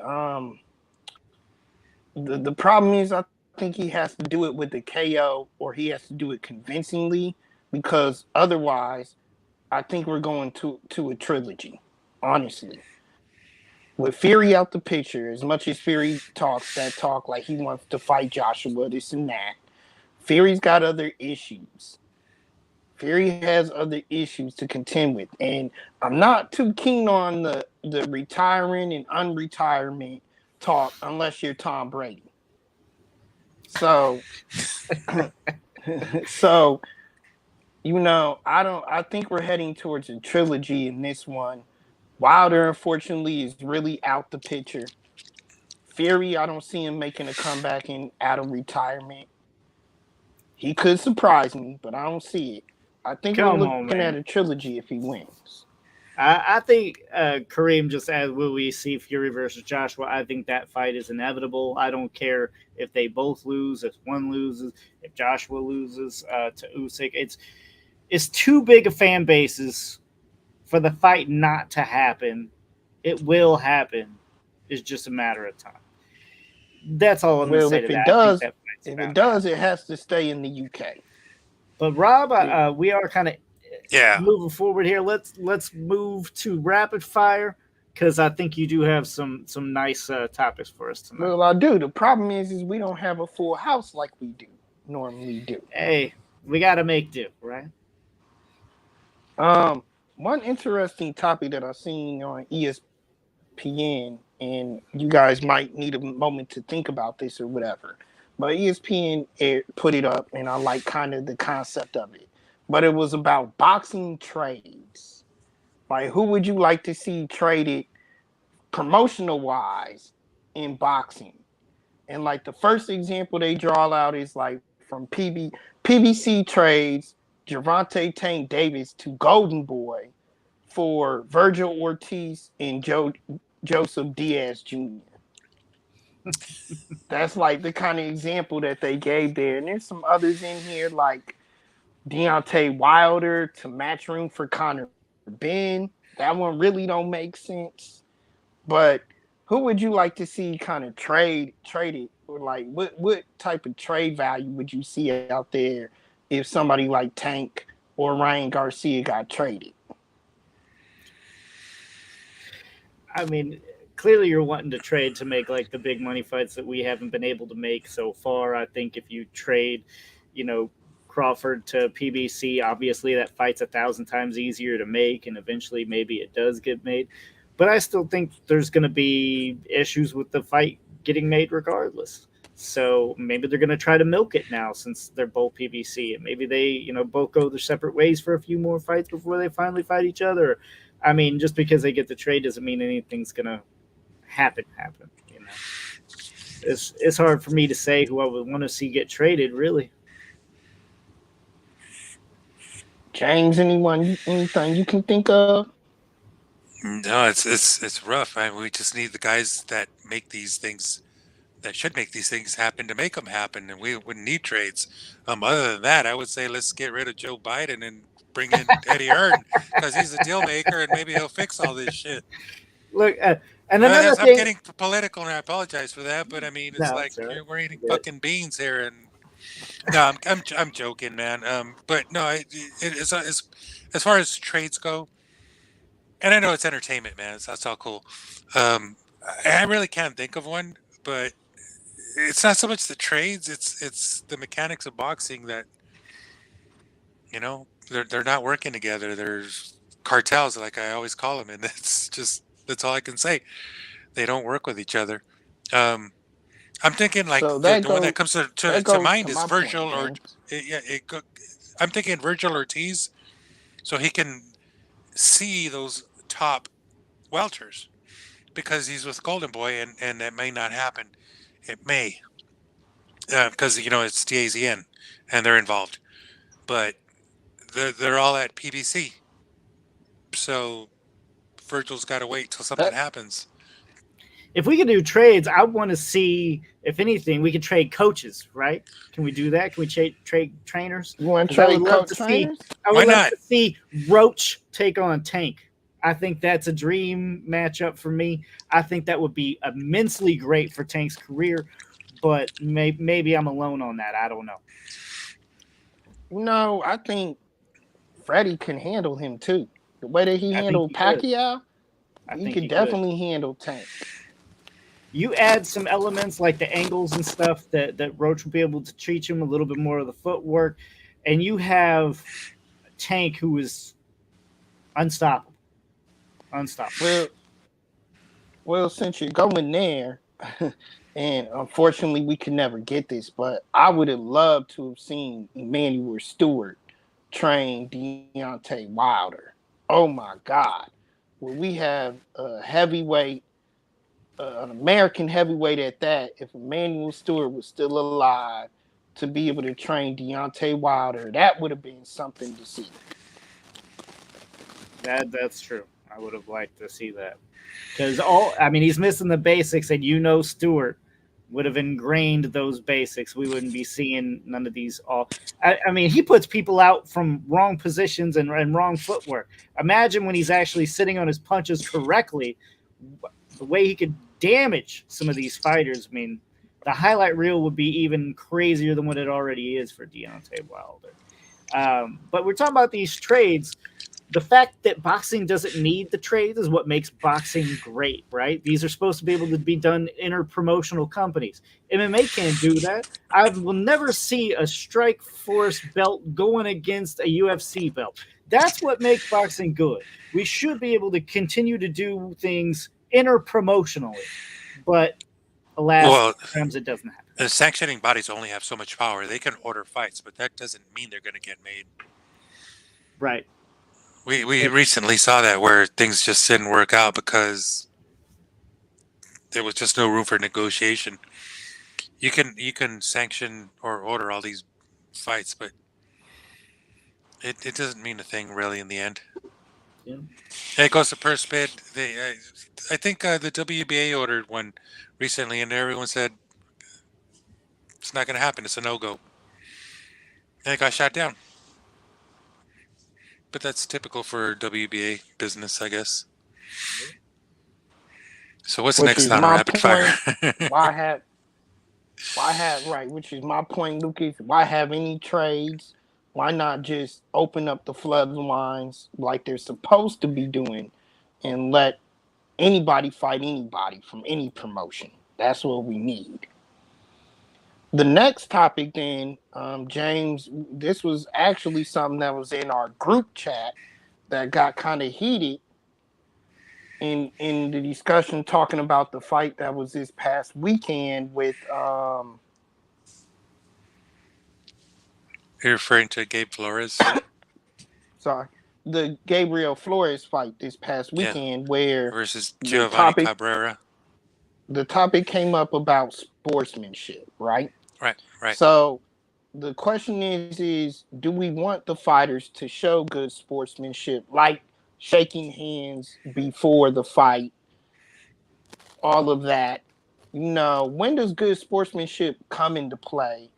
the problem is I think he has to do it with the KO, or he has to do it convincingly, because otherwise, I think we're going to a trilogy, honestly. With Fury out the picture, as much as Fury talks that talk like he wants to fight Joshua, this and that, Fury's got other issues. Fury has other issues to contend with. And I'm not too keen on the retiring and unretirement talk unless you're Tom Brady. So, I think we're heading towards a trilogy in this one. Wilder, unfortunately, is really out the picture. Fury, I don't see him making a comeback out of retirement. He could surprise me, but I don't see it. I think we're looking at a trilogy if he wins. I think Kareem just asked, will we see Fury versus Joshua? I think that fight is inevitable. I don't care if they both lose, if one loses, if Joshua loses to Usyk. It's too big of fan bases for the fight not to happen. It will happen. It's just a matter of time. That's all I'm going to say to that. If it does, it has to stay in the UK. But Rob, we are kind of moving forward here. Let's move to rapid fire, because I think you do have some nice topics for us tonight. Well, I do. The problem is we don't have a full house like we normally do. Hey, we got to make do, right? One interesting topic that I've seen on ESPN, and you guys might need a moment to think about this or whatever, but ESPN put it up, and I like kind of the concept of it. But it was about boxing trades. Like, who would you like to see traded promotional-wise in boxing? And, like, the first example they draw out is, like, from PBC trades Gervonta Tank Davis to Golden Boy for Virgil Ortiz and Joseph Diaz Jr. That's like the kind of example that they gave there. And there's some others in here like Deontay Wilder to Matchroom for Conor Ben. That one really don't make sense. But who would you like to see kind of traded? Or like what type of trade value would you see out there if somebody like Tank or Ryan Garcia got traded? I mean, clearly you're wanting to trade to make like the big money fights that we haven't been able to make so far. I think if you trade, Crawford to PBC, obviously that fight's 1,000 times easier to make, and eventually maybe it does get made. But I still think there's going to be issues with the fight getting made regardless. So maybe they're going to try to milk it now since they're both PBC, and maybe they, both go their separate ways for a few more fights before they finally fight each other. I mean, just because they get the trade doesn't mean anything's going to happen. It's hard for me to say who I would want to see get traded, really. James, anything you can think of? No, it's rough. We just need the guys that make these things that should make these things happen to make them happen, and we wouldn't need trades. Other than that, I would say let's get rid of Joe Biden and bring in Eddie Hearn because he's a deal maker and maybe he'll fix all this shit. Look, and another I'm thing. getting political and I apologize for that, but I mean it's No, like it's all right. we're eating Good. fucking beans here, and no, I'm joking, man. But no, as far as trades go, and I know it's entertainment, man. That's all cool. I really can't think of one, but it's not so much the trades; it's the mechanics of boxing that they're not working together. There's cartels, like I always call them, and that's all I can say. They don't work with each other. Um, I'm thinking like So the one that comes to goes mind to is my Virgil point, I'm thinking Virgil Ortiz, so he can see those top welters because he's with Golden Boy, and that may not happen. It may because it's DAZN and they're involved, but they're all at PBC, so Virgil's got to wait till something That, happens. If we can do trades, I want to see, if anything, we could trade coaches, right? Can we do that? Can we trade trainers? you want to 'Cause I would trade love coach to trainers? I Why would love not? to see Roach take on Tank. I think that's a dream matchup for me. I think that would be immensely great for Tank's career, but maybe I'm alone on that. I don't know. No, I think Freddie can handle him too. The way that he I think handled he could. Pacquiao, I he think could he could. definitely handle Tank. You add some elements like the angles and stuff that Roach will be able to teach him a little bit more of the footwork, and you have Tank who is unstoppable. Well, since you're going there, and unfortunately we could never get this, but I would have loved to have seen Emmanuel Stewart train Deontay Wilder. Oh my God. Well, we have a heavyweight, an American heavyweight at that. If Emmanuel Stewart was still alive to be able to train Deontay Wilder, that would have been something to see. That's true. I would have liked to see that because he's missing the basics, and Stewart would have ingrained those basics. We wouldn't be seeing none of these. He puts people out from wrong positions and wrong footwork. Imagine when he's actually sitting on his punches correctly, the way he could damage some of these fighters. I mean, the highlight reel would be even crazier than what it already is for Deontay Wilder. But we're talking about these trades. The fact that boxing doesn't need the trades is what makes boxing great, right? These are supposed to be able to be done inter-promotional companies. MMA can't do that. I will never see a Strike Force belt going against a UFC belt. That's what makes boxing good. We should be able to continue to do things inter-promotionally, but alas, sometimes it doesn't happen. The sanctioning bodies only have so much power. They can order fights, but that doesn't mean they're going to get made. Right. We recently saw that where things just didn't work out because there was just no room for negotiation. You can sanction or order all these fights, but it doesn't mean a thing really in the end. Yeah. It goes to purse bid. I think the WBA ordered one recently, and everyone said it's not going to happen. It's a no-go. And it got shot down. But that's typical for WBA business, I guess. So what's next on Rapid Fire? Which is my point, Lucas. Why have any trades? Why not just open up the floodlines like they're supposed to be doing and let anybody fight anybody from any promotion? That's what we need. The next topic then, James, this was actually something that was in our group chat that got kind of heated in the discussion talking about the fight that was this past weekend with You're referring to Gabe Flores? Sorry. The Gabriel Flores fight this past weekend where versus Giovanni Cabrera. The topic came up about sportsmanship, right? Right. So the question is do we want the fighters to show good sportsmanship, like shaking hands before the fight, all of that, when does good sportsmanship come into play,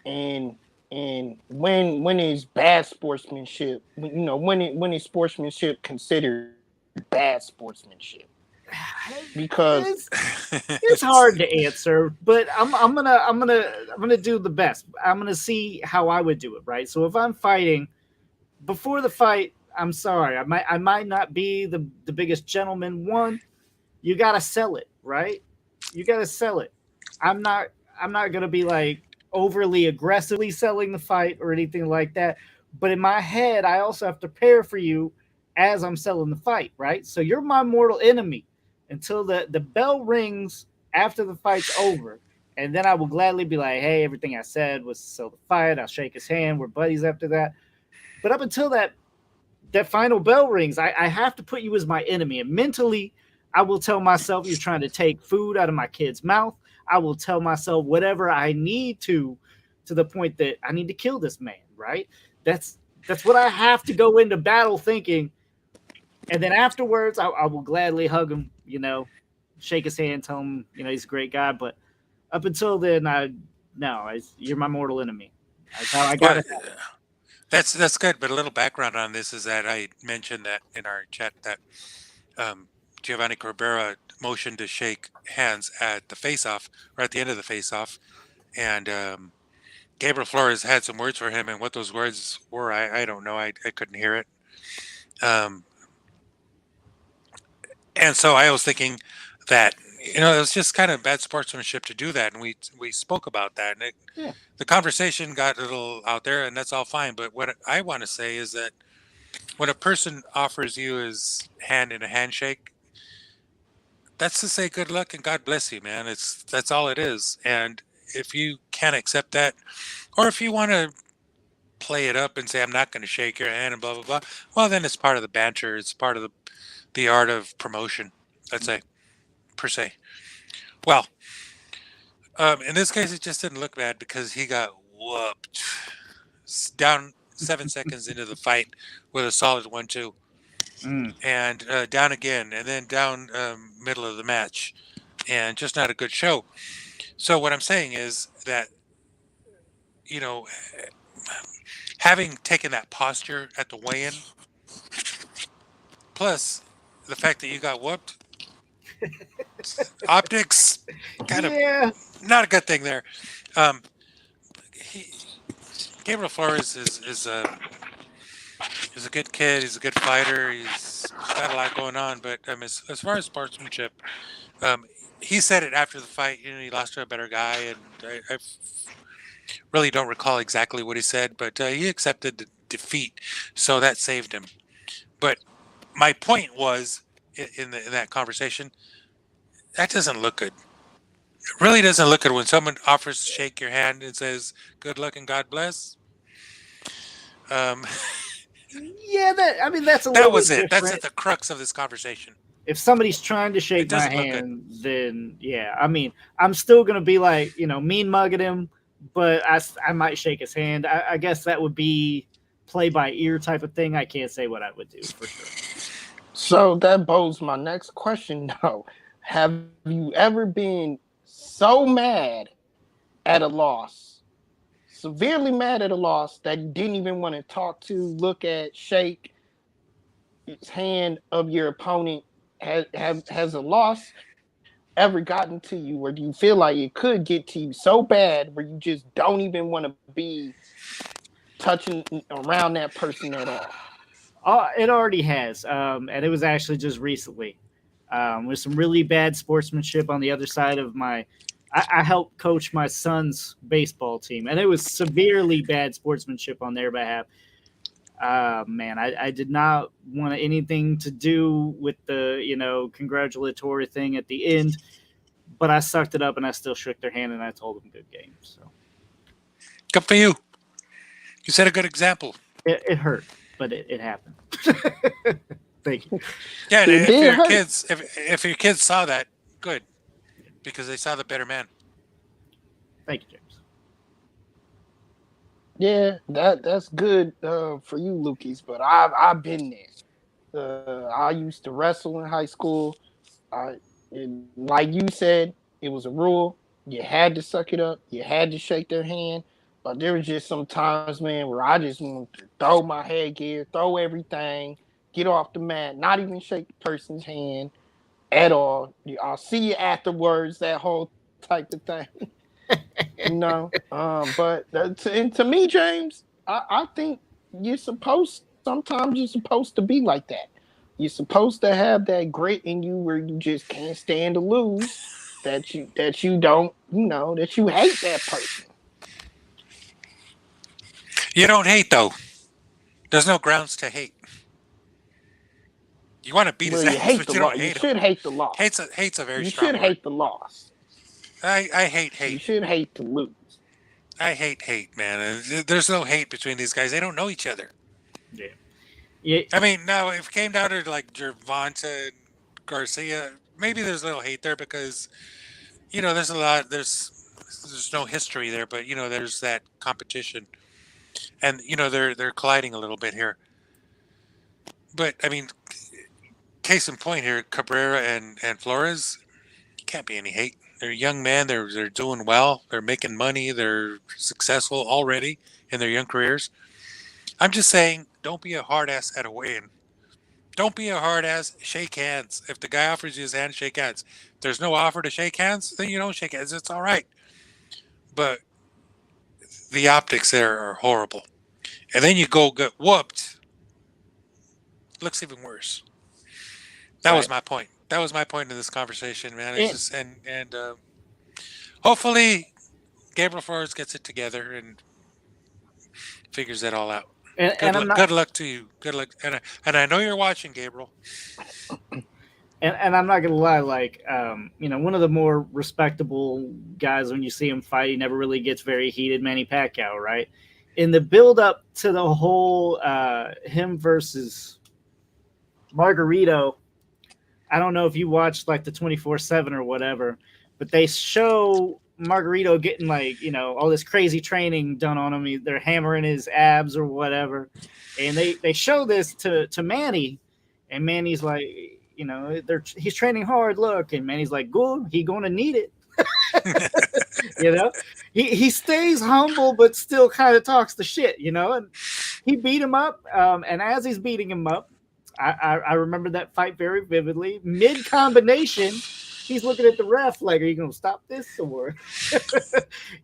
and when is bad sportsmanship? When is sportsmanship considered bad sportsmanship? Because It's it's It's- hard to answer, but I'm gonna do the best. I'm gonna see how I would do it, right? So if I'm fighting before the fight, I'm sorry, I might not be the biggest gentleman. One, you gotta sell it, right? You gotta sell it. I'm not I'm not gonna be like overly aggressively selling the fight or anything like that. But in my head, I also have to prepare for you as I'm selling the fight, right? So you're my mortal enemy until the bell rings after the fight's over. And then I will gladly be like, hey, everything I said was to sell the fight. I'll shake his hand. We're buddies after that. But up until that final bell rings, I have to put you as my enemy. And mentally, I will tell myself you're trying to take food out of my kid's mouth. I will tell myself whatever I need to the point that I need to kill this man, right? That's that's what I have to go into battle thinking. And then afterwards, I will gladly hug him, shake his hand, tell him, he's a great guy. But up until then, you're my mortal enemy. That's how I got well, it. that's good. But a little background on this is that I mentioned that in our chat that um, Giovanni Corbera motioned to shake hands at the face-off or at the end of the face-off, and Gabriel Flores had some words for him, and what those words were, I don't know. I couldn't hear it. Um, and so I was thinking that it was just kind of bad sportsmanship to do that, and we spoke about that, and Yeah. the conversation got a little out there, and that's all fine. But what I want to say is that when a person offers you his hand in a handshake, that's to say good luck and God bless you, man. That's all it is. And if you can't accept that, or if you want to play it up and say I'm not going to shake your hand and blah blah blah, well then it's part of the banter. It's part of the art of promotion. Let's say per se. Well, in this case, it just didn't look bad because he got whooped down 7 seconds into the fight with a solid 1-2, Mm. and down again, and then down middle of the match, and just not a good show. So what I'm saying is that you know, having taken that posture at the weigh-in, plus the fact that you got whooped, optics, kind of Yeah. not a good thing there. Um, he, Gabriel Flores is a good kid. He's a good fighter. He's got a lot going on. But as far as sportsmanship, um, he said it after the fight. He lost to a better guy, and I really don't recall exactly what he said, but he accepted the defeat, so that saved him. But my point was in that conversation, that doesn't look good. It really doesn't look good when someone offers to shake your hand and says "Good luck and God bless." Um, Yeah, that's a that little was bit it. That's different. at the crux of this conversation. If somebody's trying to It shake my doesn't look good. hand, then yeah, I'm still gonna be like, mean mugging him, but I might shake his hand. I guess that would be play by ear type of thing. I can't say what I would do for sure. So that bodes my next question though. Have you ever been so mad at a loss, severely mad at a loss, that you didn't even want to talk to, look at, shake his hand of your opponent? Has a loss ever gotten to you, or do you feel like it could get to you so bad where you just don't even want to be touching around that person at all? It already has, and it was actually just recently. With some really bad sportsmanship on the other side of I helped coach my son's baseball team, and it was severely bad sportsmanship on their behalf. Man, I did not want anything to do with the congratulatory thing at the end, but I sucked it up and I still shook their hand and I told them good game. So Good for you. You set a good example. it hurt, but it happened. Thank you. Yeah, and It did hurt. if your kids saw that, good, because they saw the better man. Thank you, James. Yeah, that's good for you, Lukis. But I've been there. I used to wrestle in high school. And like you said, It was a rule. You had to suck it up. You had to shake their hand. But there was just some times, man, where I just wanted to throw my headgear, throw everything, get off the mat, not even shake the person's hand at all. I'll see you afterwards, that whole type of thing. But and to me, James, I think sometimes you're supposed to be like that. You're supposed to have that grit in you where you just can't stand to lose, that you don't, that you hate that person. You don't hate, though. There's no grounds to hate. You want to beat his ass, but you don't hate him. You should hate the loss. Hate's a very strong word. You should hate the loss. I hate. You should hate to lose. I hate, man. There's no hate between these guys. They don't know each other. Yeah. I mean, now if it came down to like Gervonta and Garcia, maybe there's a little hate there because, there's a lot. There's no history there, but there's that competition, and they're colliding a little bit here. But I mean, case in point here, Cabrera and Flores, can't be any hate. They're young men. They're doing well. They're making money. They're successful already in their young careers. I'm just saying, don't be a hard ass at a weigh-in. Don't be a hard ass. Shake hands. If the guy offers you his hand, shake hands. If there's no offer to shake hands, then you don't shake hands. It's all right. But the optics there are horrible. And then you go get whooped. Looks even worse. That was my point. That was my point in this conversation, man. It's just hopefully Gabriel Flores gets it together and figures that all out. Good luck to you. Good luck, and I know you're watching, Gabriel. And I'm not gonna lie, like one of the more respectable guys when you see him fight, he never really gets very heated. Manny Pacquiao, right? In the build up to the whole him versus Margarito. I don't know if you watched like the 24/7 or whatever, but they show Margarito getting like, all this crazy training done on him. They're hammering his abs or whatever. And they show this to Manny, and Manny's like, he's training hard, look. And Manny's like, good, he going to need it. He stays humble, but still kind of talks the shit, and he beat him up. And as he's beating him up, I remember that fight very vividly. Mid combination, he's looking at the ref like, "Are you going to stop this?" Or,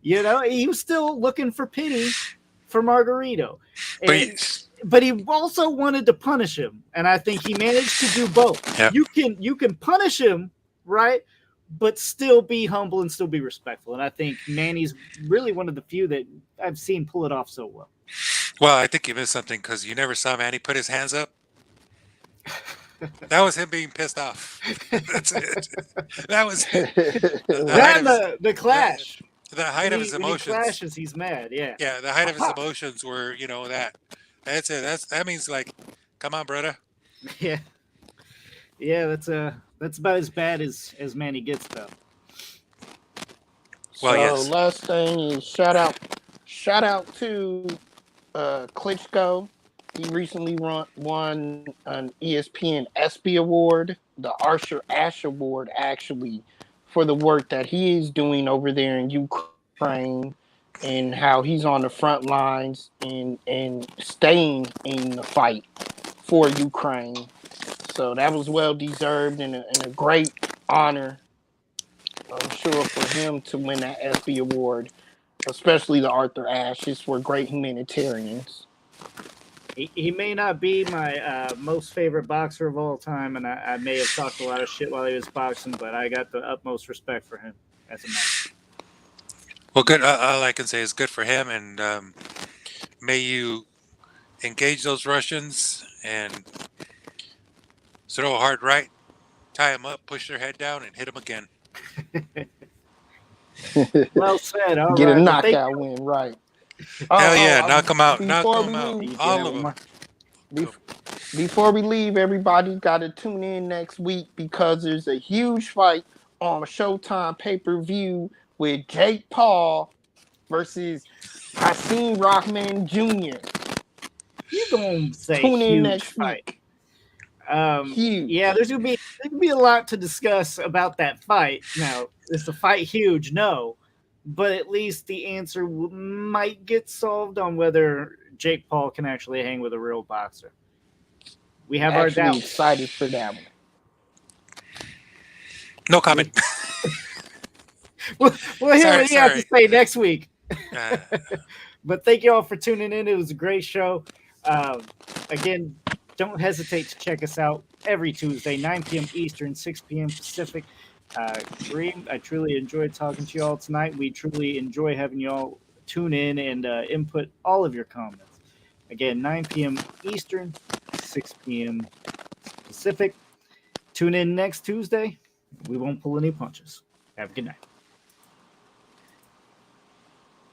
he was still looking for pity for Margarito, but he also wanted to punish him, and I think he managed to do both. Yep. You can punish him, right, but still be humble and still be respectful. And I think Manny's really one of the few that I've seen pull it off so well. Well, I think you missed something because you never saw Manny put his hands up. That was him being pissed off. That's it. That was the clash. The height of his emotions. When he clashes, he's mad. Yeah. Yeah, the height of his emotions were, that. That's it. That means like, come on, brother. Yeah. Yeah, that's about as bad as Manny gets though. Well, yes. Last thing is shout out to Klitschko. He recently won an ESPN ESPY award, the Arthur Ashe Award, actually, for the work that he is doing over there in Ukraine and how he's on the front lines and staying in the fight for Ukraine. So that was well deserved and a great honor, I'm sure, for him to win that ESPY award, especially the Arthur Ashe. It's for great humanitarians. He may not be my most favorite boxer of all time, and I may have talked a lot of shit while he was boxing, but I got the utmost respect for him as a man. Well, good. All I can say is good for him, and may you engage those Russians and throw a hard right, tie them up, push their head down, and hit them again. Well said. All Get right. a knockout win, right. Hell yeah, knock them out. Knock them out. All of them. Before we leave, everybody got to tune in next week because there's a huge fight on Showtime pay-per-view with Jake Paul versus Hakeem Rahman Jr. You gonna say tune in huge next fight? week. Huge. Yeah, there's gonna be a lot to discuss about that fight. Now, is the fight huge? No, but at least the answer might get solved on whether Jake Paul can actually hang with a real boxer. We have our Actually doubts. excited for that one. No comment. We'll hear what he has to say next week. Uh, But thank you all for tuning in. It was a great show. Again, don't hesitate to check us out every Tuesday, 9 p.m. Eastern, 6 p.m. Pacific. Kareem, I truly enjoyed talking to you all tonight. We truly enjoy having you all tune in and input all of your comments. Again, 9 p.m. Eastern, 6 p.m. Pacific. Tune in next Tuesday. We won't pull any punches. Have a good night.